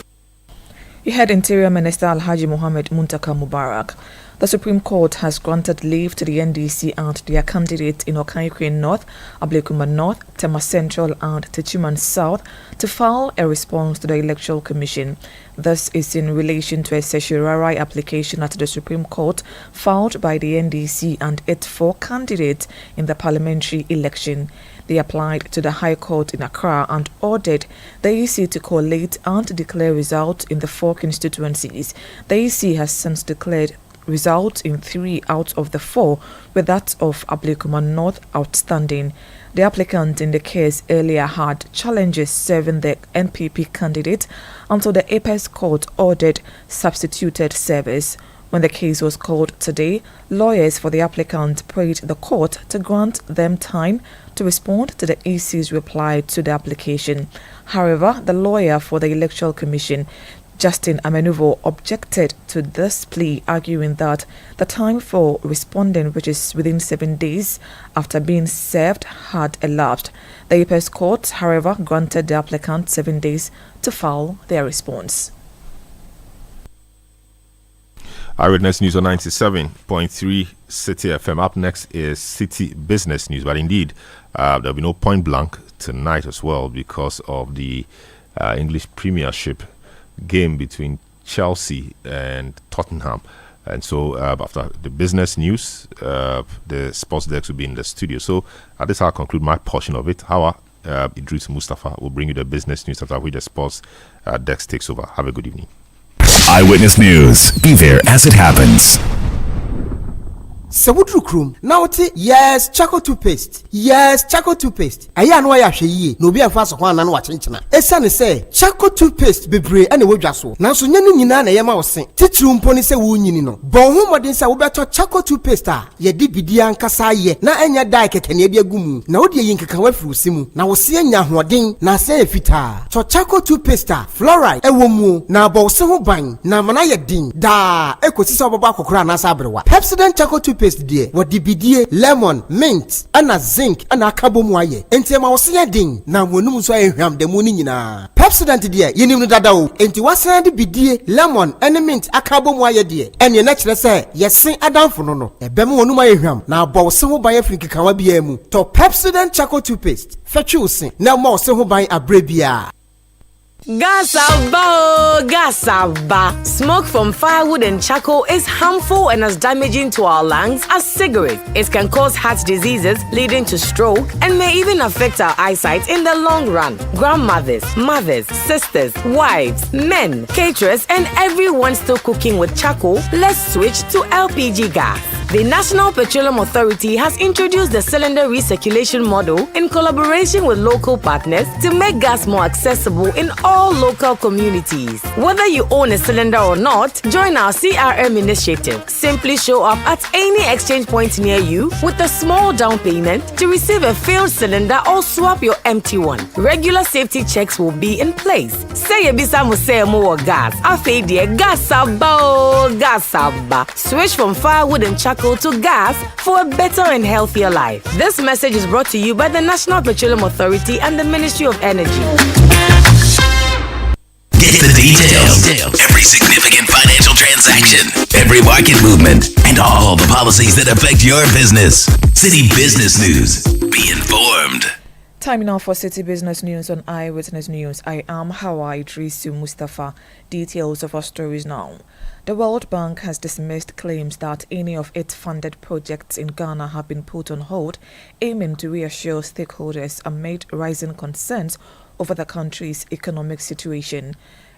you heard Interior Minister Alhaji Mohammed Muntaka Mubarak. The Supreme Court has granted leave to the NDC and their candidates in Okaikwe North, Ablekuma North, Tema Central and Techiman South to file a response to the Electoral Commission. This is in relation to a certiorari application at the Supreme Court filed by the NDC and its 4 candidates in the parliamentary election. They applied to the High Court in Accra and ordered the EC to collate and declare results in the 4 constituencies. The EC has since declared results in 3 out of the 4, with that of Ablekuma North outstanding. The applicant in the case earlier had challenges serving the NPP candidate until the Apex Court ordered substituted service. When the case was called today, lawyers for the applicant prayed the court to grant them time to respond to the EC's reply to the application. However, the lawyer for the Electoral Commission, Justin Amenuvo, objected to this plea, arguing that the time for responding, which is within 7 days after being served, had elapsed. The Apex Court, however, granted the applicant 7 days to file their response. Eyewitness News on 97.3 Citi FM. Up next is Citi Business News. But indeed, there'll be no point blank tonight as well because of the English Premiership game between Chelsea and Tottenham. And so after the business news, the sports desk will be in the studio. So at this, I'll conclude my portion of it. Idris Mustafa will bring you the business news after which the sports desk takes over. Have a good evening. Eyewitness News. Be there as it happens. Sabutru krum na wote yes charcoal toothpaste aya no ya hwe na obi amfa so ho anan wa chenchena esane se charcoal toothpaste bebre ene wodwa so nanso nya no nyina na yema wo se titru mpo ni se wo nyini no bon ho modin se wo beto charcoal toothpaste a ye di bidia nkasa ye na enya dai kekene bia gumu na wode yin keka wa firi simu na wo se nya hoden na se efita to charcoal toothpaste fluoride ewo mu na bo se ho ban na mana ye din da ekosi se oboba kokora na sa abrewa Pepsodent charcoal toothpaste die wodi bidie lemon mint ana zinc ana akabomu aye enti ma wo se din na wonum so ahwam da mu ni nyina Pepsodent die yenim no dada o enti wasan de bidie lemon ene mint akabomu aye die ene na kire se yesen adamfo no no ebem wonum ahwam na abɔ se ho ban afrika kawa bia mu to Pepsodent charcoal toothpaste fetwe se na ma wo se ho ban abrebia. Gasaba. Smoke from firewood and charcoal is harmful and as damaging to our lungs as cigarettes. It can cause heart diseases leading to stroke and may even affect our eyesight in the long run. Grandmothers, mothers, sisters, wives, men, caterers, and everyone still cooking with charcoal, let's switch to LPG gas. The National Petroleum Authority has introduced the cylinder recirculation model in collaboration with local partners to make gas more accessible in all local communities. Whether you own a cylinder or not, join our CRM initiative. Simply show up at any exchange point near you with a small down payment to receive a filled cylinder or swap your empty one. Regular safety checks will be in place. Say ebisa mo say mo gas. Afi de gasaba. Switch from firewood and charcoal to gas for a better and healthier life. This message is brought to you by the National Petroleum Authority and the Ministry of Energy. Get the details. Every significant financial transaction, every market movement, and all the policies that affect your business. Citi Business News. Be informed. Time now for Citi Business News on Eyewitness News. I am Hawa Idris Mustafa. Details of our stories now. The World Bank has dismissed claims that any of its funded projects in Ghana have been put on hold, aiming to reassure stakeholders amid rising concerns over the country's economic situation.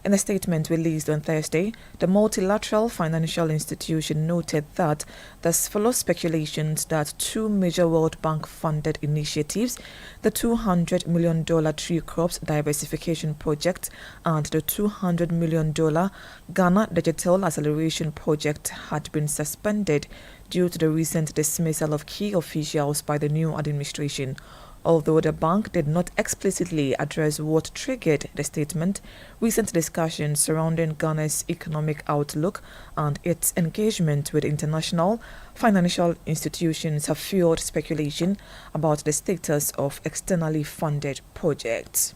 In a statement released on Thursday, the multilateral financial institution noted that this follows speculations that two major World Bank-funded initiatives, the $200 million tree crops diversification project and the $200 million Ghana Digital Acceleration Project, had been suspended due to the recent dismissal of key officials by the new administration. Although the bank did not explicitly address what triggered the statement, recent discussions surrounding Ghana's economic outlook and its engagement with international financial institutions have fueled speculation about the status of externally funded projects.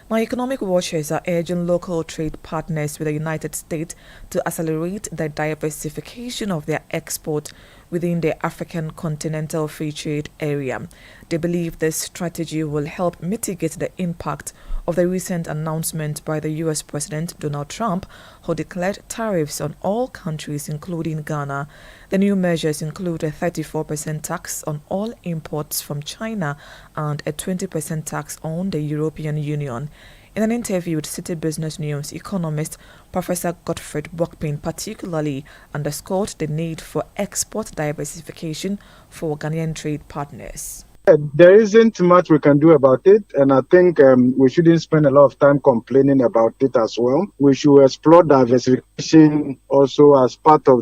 Now, economic watchers are urging local trade partners with the United States to accelerate the diversification of their export within the African Continental Free Trade Area. They believe this strategy will help mitigate the impact of the recent announcement by the U.S. President Donald Trump, who declared tariffs on all countries, including Ghana. The new measures include a 34% tax on all imports from China and a 20% tax on the European Union. In an interview with Citi Business News, economist Professor Godfred Bokpin particularly underscored the need for export diversification for Ghanaian trade partners. There isn't much we can do about it, and I think we shouldn't spend a lot of time complaining about it as well. We should explore diversification also as part of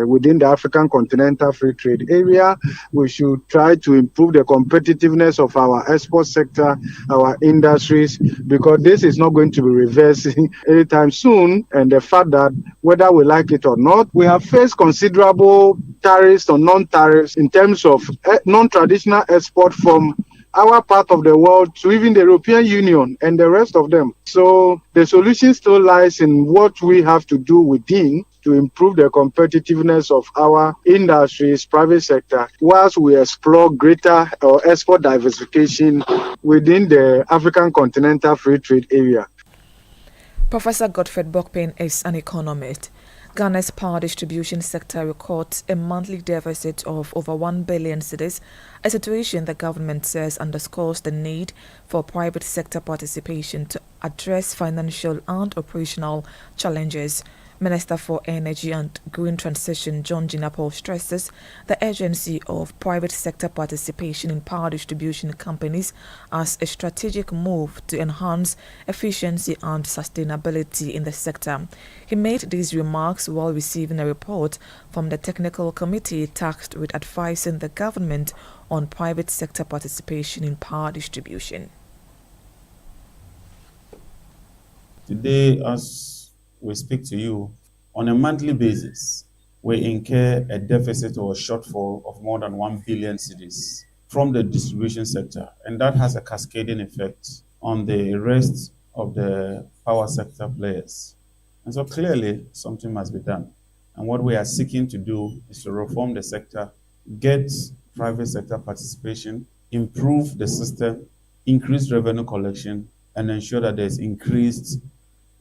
within the African Continental Free Trade Area. We should try to improve the competitiveness of our export sector, our industries, because this is not going to be reversing anytime soon. And the fact that whether we like it or not, we have faced considerable tariffs or non-tariffs in terms of non-traditional export from our part of the world to even the European Union and the rest of them. So the solution still lies in what we have to do within to improve the competitiveness of our industries, private sector, whilst we explore greater export diversification within the African Continental Free Trade Area. Professor Godfred Bokpin is an economist. Ghana's power distribution sector records a monthly deficit of over 1 billion cedis, a situation the government says underscores the need for private sector participation to address financial and operational challenges. Minister for Energy and Green Transition John Jinapor stresses the urgency of private sector participation in power distribution companies as a strategic move to enhance efficiency and sustainability in the sector. He made these remarks while receiving a report from the technical committee tasked with advising the government on private sector participation in power distribution. Today, as we speak to you, on a monthly basis, we incur a deficit or a shortfall of more than 1 billion cedis from the distribution sector. And that has a cascading effect on the rest of the power sector players. And so clearly, something must be done. And what we are seeking to do is to reform the sector, get private sector participation, improve the system, increase revenue collection, and ensure that there's increased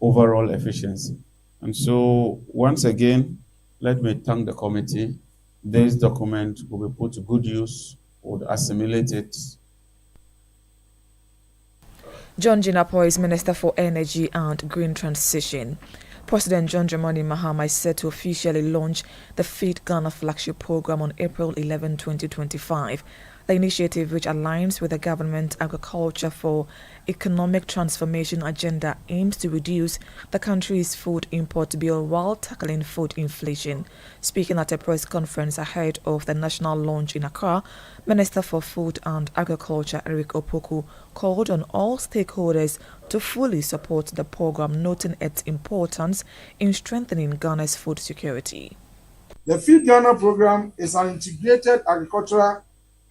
overall efficiency. And so, once again, let me thank the committee. This document will be put to good use, would assimilate it. John Jinapor is Minister for Energy and Green Transition. President John Dramani Mahama is set to officially launch the Feed Ghana flagship program on April 11, 2025. The initiative, which aligns with the government Agriculture for Economic Transformation agenda, aims to reduce the country's food import bill while tackling food inflation. Speaking at a press conference ahead of the national launch in Accra, Minister for Food and Agriculture Eric Opoku called on all stakeholders to fully support the program, noting its importance in strengthening Ghana's food security. The Feed Ghana program is an integrated agricultural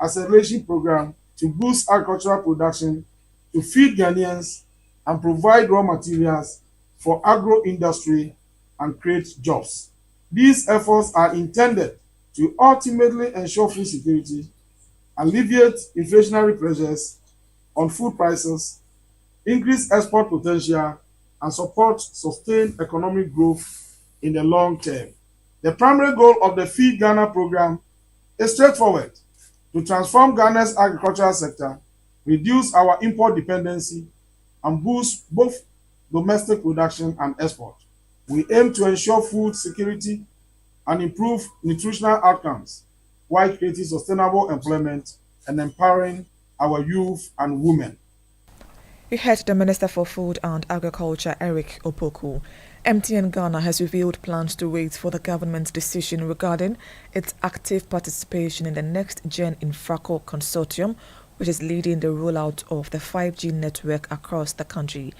acceleration program to boost agricultural production, to feed Ghanaians, and provide raw materials for agro-industry and create jobs. These efforts are intended to ultimately ensure food security, alleviate inflationary pressures on food prices, increase export potential, and support sustained economic growth in the long term. The primary goal of the Feed Ghana program is straightforward: to transform Ghana's agricultural sector, reduce our import dependency, and boost both domestic production, and export. We aim to ensure food security and improve nutritional outcomes while creating sustainable employment and empowering our youth and women. We heard the Minister for Food and Agriculture, Eric Opoku. MTN Ghana has revealed plans to wait for the government's decision regarding its active participation in the Next Gen Infraco Consortium, which is leading the rollout of the 5G network across the country.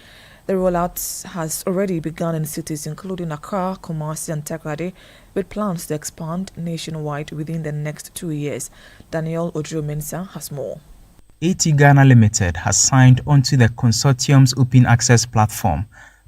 The rollout has already begun in cities including Accra, Kumasi and Takoradi, with plans to expand nationwide within the next 2 years. Daniel Odro-Mensah has more. AT Ghana Limited has signed onto the consortium's open access platform,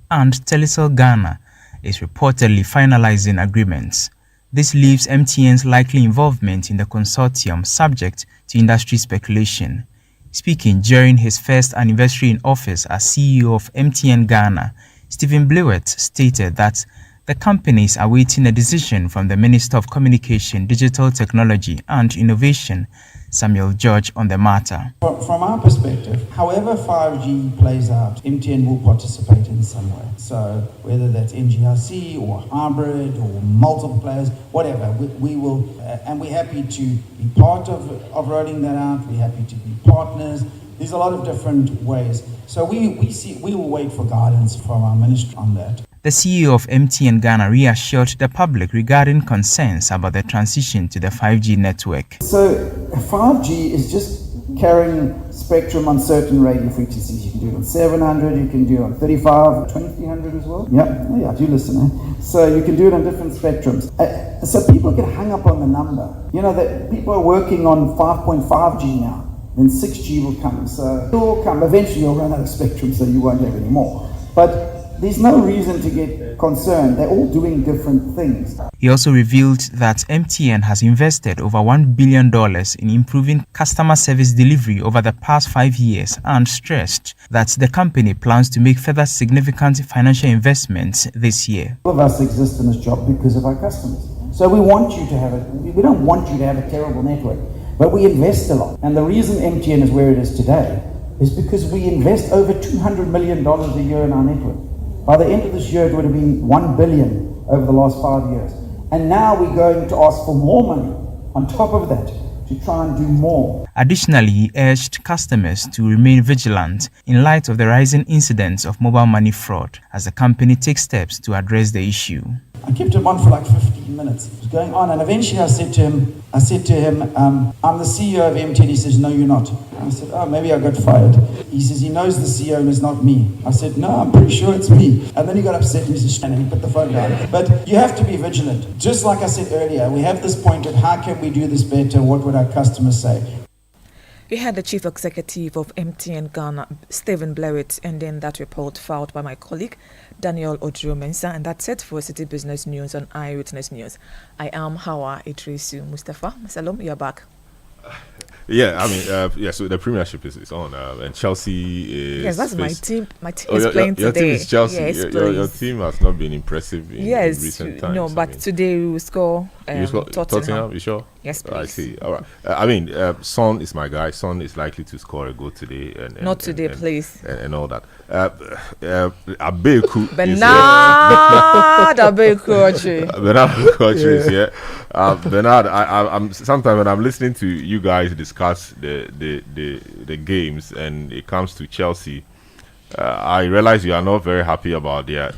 and Telecel Ghana is reportedly finalizing agreements. This leaves MTN's likely involvement in the consortium subject to industry speculation. Speaking during his first anniversary in office as CEO of MTN Ghana, Stephen Blewett stated that the company is awaiting a decision from the Minister of Communication, Digital Technology and Innovation, Samuel George, on the matter. From our perspective, however 5G plays out, MTN will participate in some way. So whether that's NGRC or hybrid or multiple players, whatever, we will, and we're happy to be part of rolling that out. We're happy to be partners. There's a lot of different ways. So we will wait for guidance from our ministry on that. The CEO of MTN Ghana reassured the public regarding concerns about the transition to the 5G network. So 5G is just carrying spectrum on certain radio frequencies. You can do it on 700, you can do it on 35, 2300 as well. Yeah, I do listen. So you can do it on different spectrums. So people get hung up on the number. You know, that people are working on 5.5G now. Then 6G will come. So it will come. Eventually you'll run out of spectrum, so you won't have any more. But there's no reason to get concerned. They're all doing different things. He also revealed that MTN has invested over $1 billion in improving customer service delivery over the past 5 years and stressed that the company plans to make further significant financial investments this year. All of us exist in this job because of our customers. So we don't want you to have a terrible network, but we invest a lot. And the reason MTN is where it is today is because we invest over $200 million a year in our network. By the end of this year, it would have been $1 billion over the last 5 years. And now we're going to ask for more money on top of that to try and do more. Additionally, he urged customers to remain vigilant in light of the rising incidents of mobile money fraud as the company takes steps to address the issue. I kept him on for like 15 minutes. It was going on, and eventually I said to him, I'm the CEO of MTN. He says, no, you're not. I said, oh, maybe I got fired. He says, he knows the CEO and it's not me. I said, no, I'm pretty sure it's me. And then he got upset and he said, and he put the phone down. But you have to be vigilant. Just like I said earlier, we have this point of how can we do this better? What would our customers say? We had the Chief Executive of MTN Ghana, Stephen Blewett, and then that report filed by my colleague, Daniel Odro-Mensah, and that's it for Citi Business News on Eyewitness News. I am Hawa Idrisu Mustafa. Salom, you're back. Yeah, I mean, so the Premiership is on, and Chelsea is... Yes, that's my team. My team is playing today. Your team is Chelsea. Yes, your team has not been impressive in recent times. No, but today we will score Tottenham. You sure? Yes, please. I see. All right. Son is my guy. Son is likely to score a goal today. Not today, please. And all that. Abeku Bernard Abeku is here. Bernard, I'm sometimes when I'm listening to you guys discuss the games and it comes to Chelsea, I realize you are not very happy about their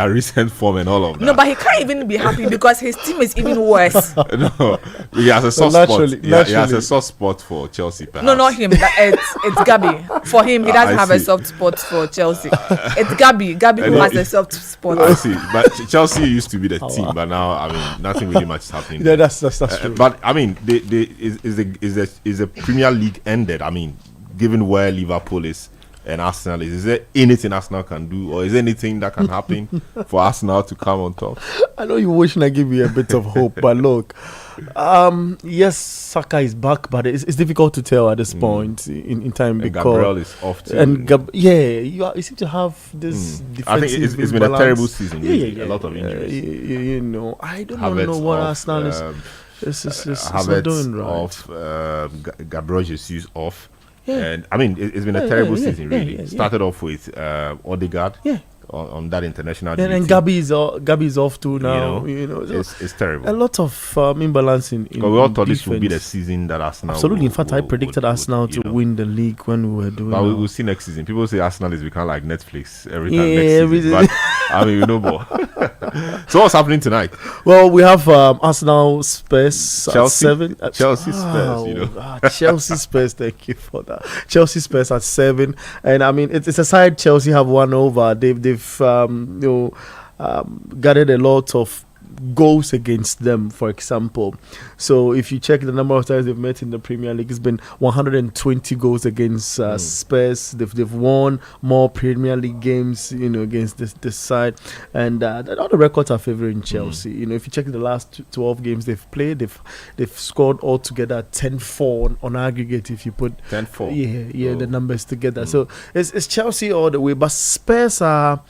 recent form and all of that. No, but he can't even be happy because his team is even worse. No, he has a soft spot. He has a soft spot for Chelsea, perhaps. No, not him. It's Gabi. For him, he doesn't have a soft spot for Chelsea. It's Gabi who has a soft spot. I see. But Chelsea used to be the team, but now, I mean, nothing really much is happening. Yeah, that's true. But I mean, is the Premier League ended? I mean, given where Liverpool is and Arsenal is there anything Arsenal can do, or is there anything that can happen for Arsenal to come on top? I know you wishing I give you a bit of hope, but look, yes, Saka is back, but it's difficult to tell at this point in time, and because Gabriel is off too. And you seem to have this. I think it's been a terrible season. Yeah. A lot of injuries. I don't know what Arsenal is Havertz doing right. off, Gabriel Jesus off. And I mean, it's been a terrible season, really. Started off with Odegaard. On that international duty. And Gabi is off too now. It's terrible. A lot of imbalance in we all thought this would be the season that Arsenal. Absolutely. In fact, I predicted Arsenal to win the league when we were doing. But we'll see next season. People say Arsenal is become like Netflix every time next season. But I mean, we know more. So what's happening tonight? Well, we have Arsenal Spurs Chelsea? at 7. Chelsea Spurs, Chelsea Spurs, thank you for that. Chelsea Spurs at 7. And I mean, it's a side Chelsea have won over. They've gathered a lot of goals against them, for example. So if you check the number of times they've met in the Premier League, it's been 120 goals against Spurs. They've won more Premier League games, against this side, and all the records are favoring Chelsea. If you check the last 12 games they've played, they've scored altogether 10-4 on aggregate. If you put 10-4, the numbers together, so it's Chelsea all the way. But Spurs are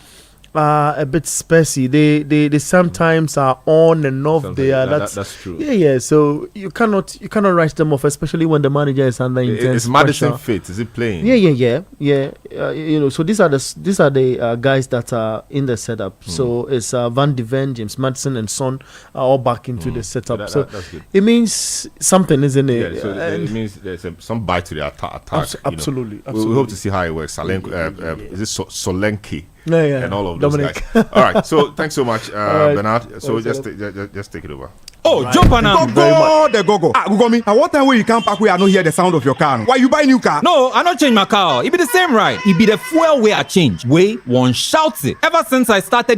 a bit Spursy. They sometimes are on and off. That's true. Yeah. So you cannot write them off, especially when the manager is under intense Is Maddison pressure. fit? Is he playing? Yeah. So these are the guys that are in the setup. So it's Van de Ven, James Maddison, and Son are all back into the setup. So that's good. It means something, isn't it? Yeah. So it means there's some bite to the attack. Absolutely. We hope to see how it works. Is it Solanke? Yeah. And all of those Dominic. guys. All right. So thanks so much, right. Bernard. So just take it over. Oh, jump on now. Go. Gugomi, at what time will you come back where I don't hear the sound of your car? Why you buy new car? No, I not change my car. It be the same, right? It be the fuel way I change. Way one shouts it. Ever since I started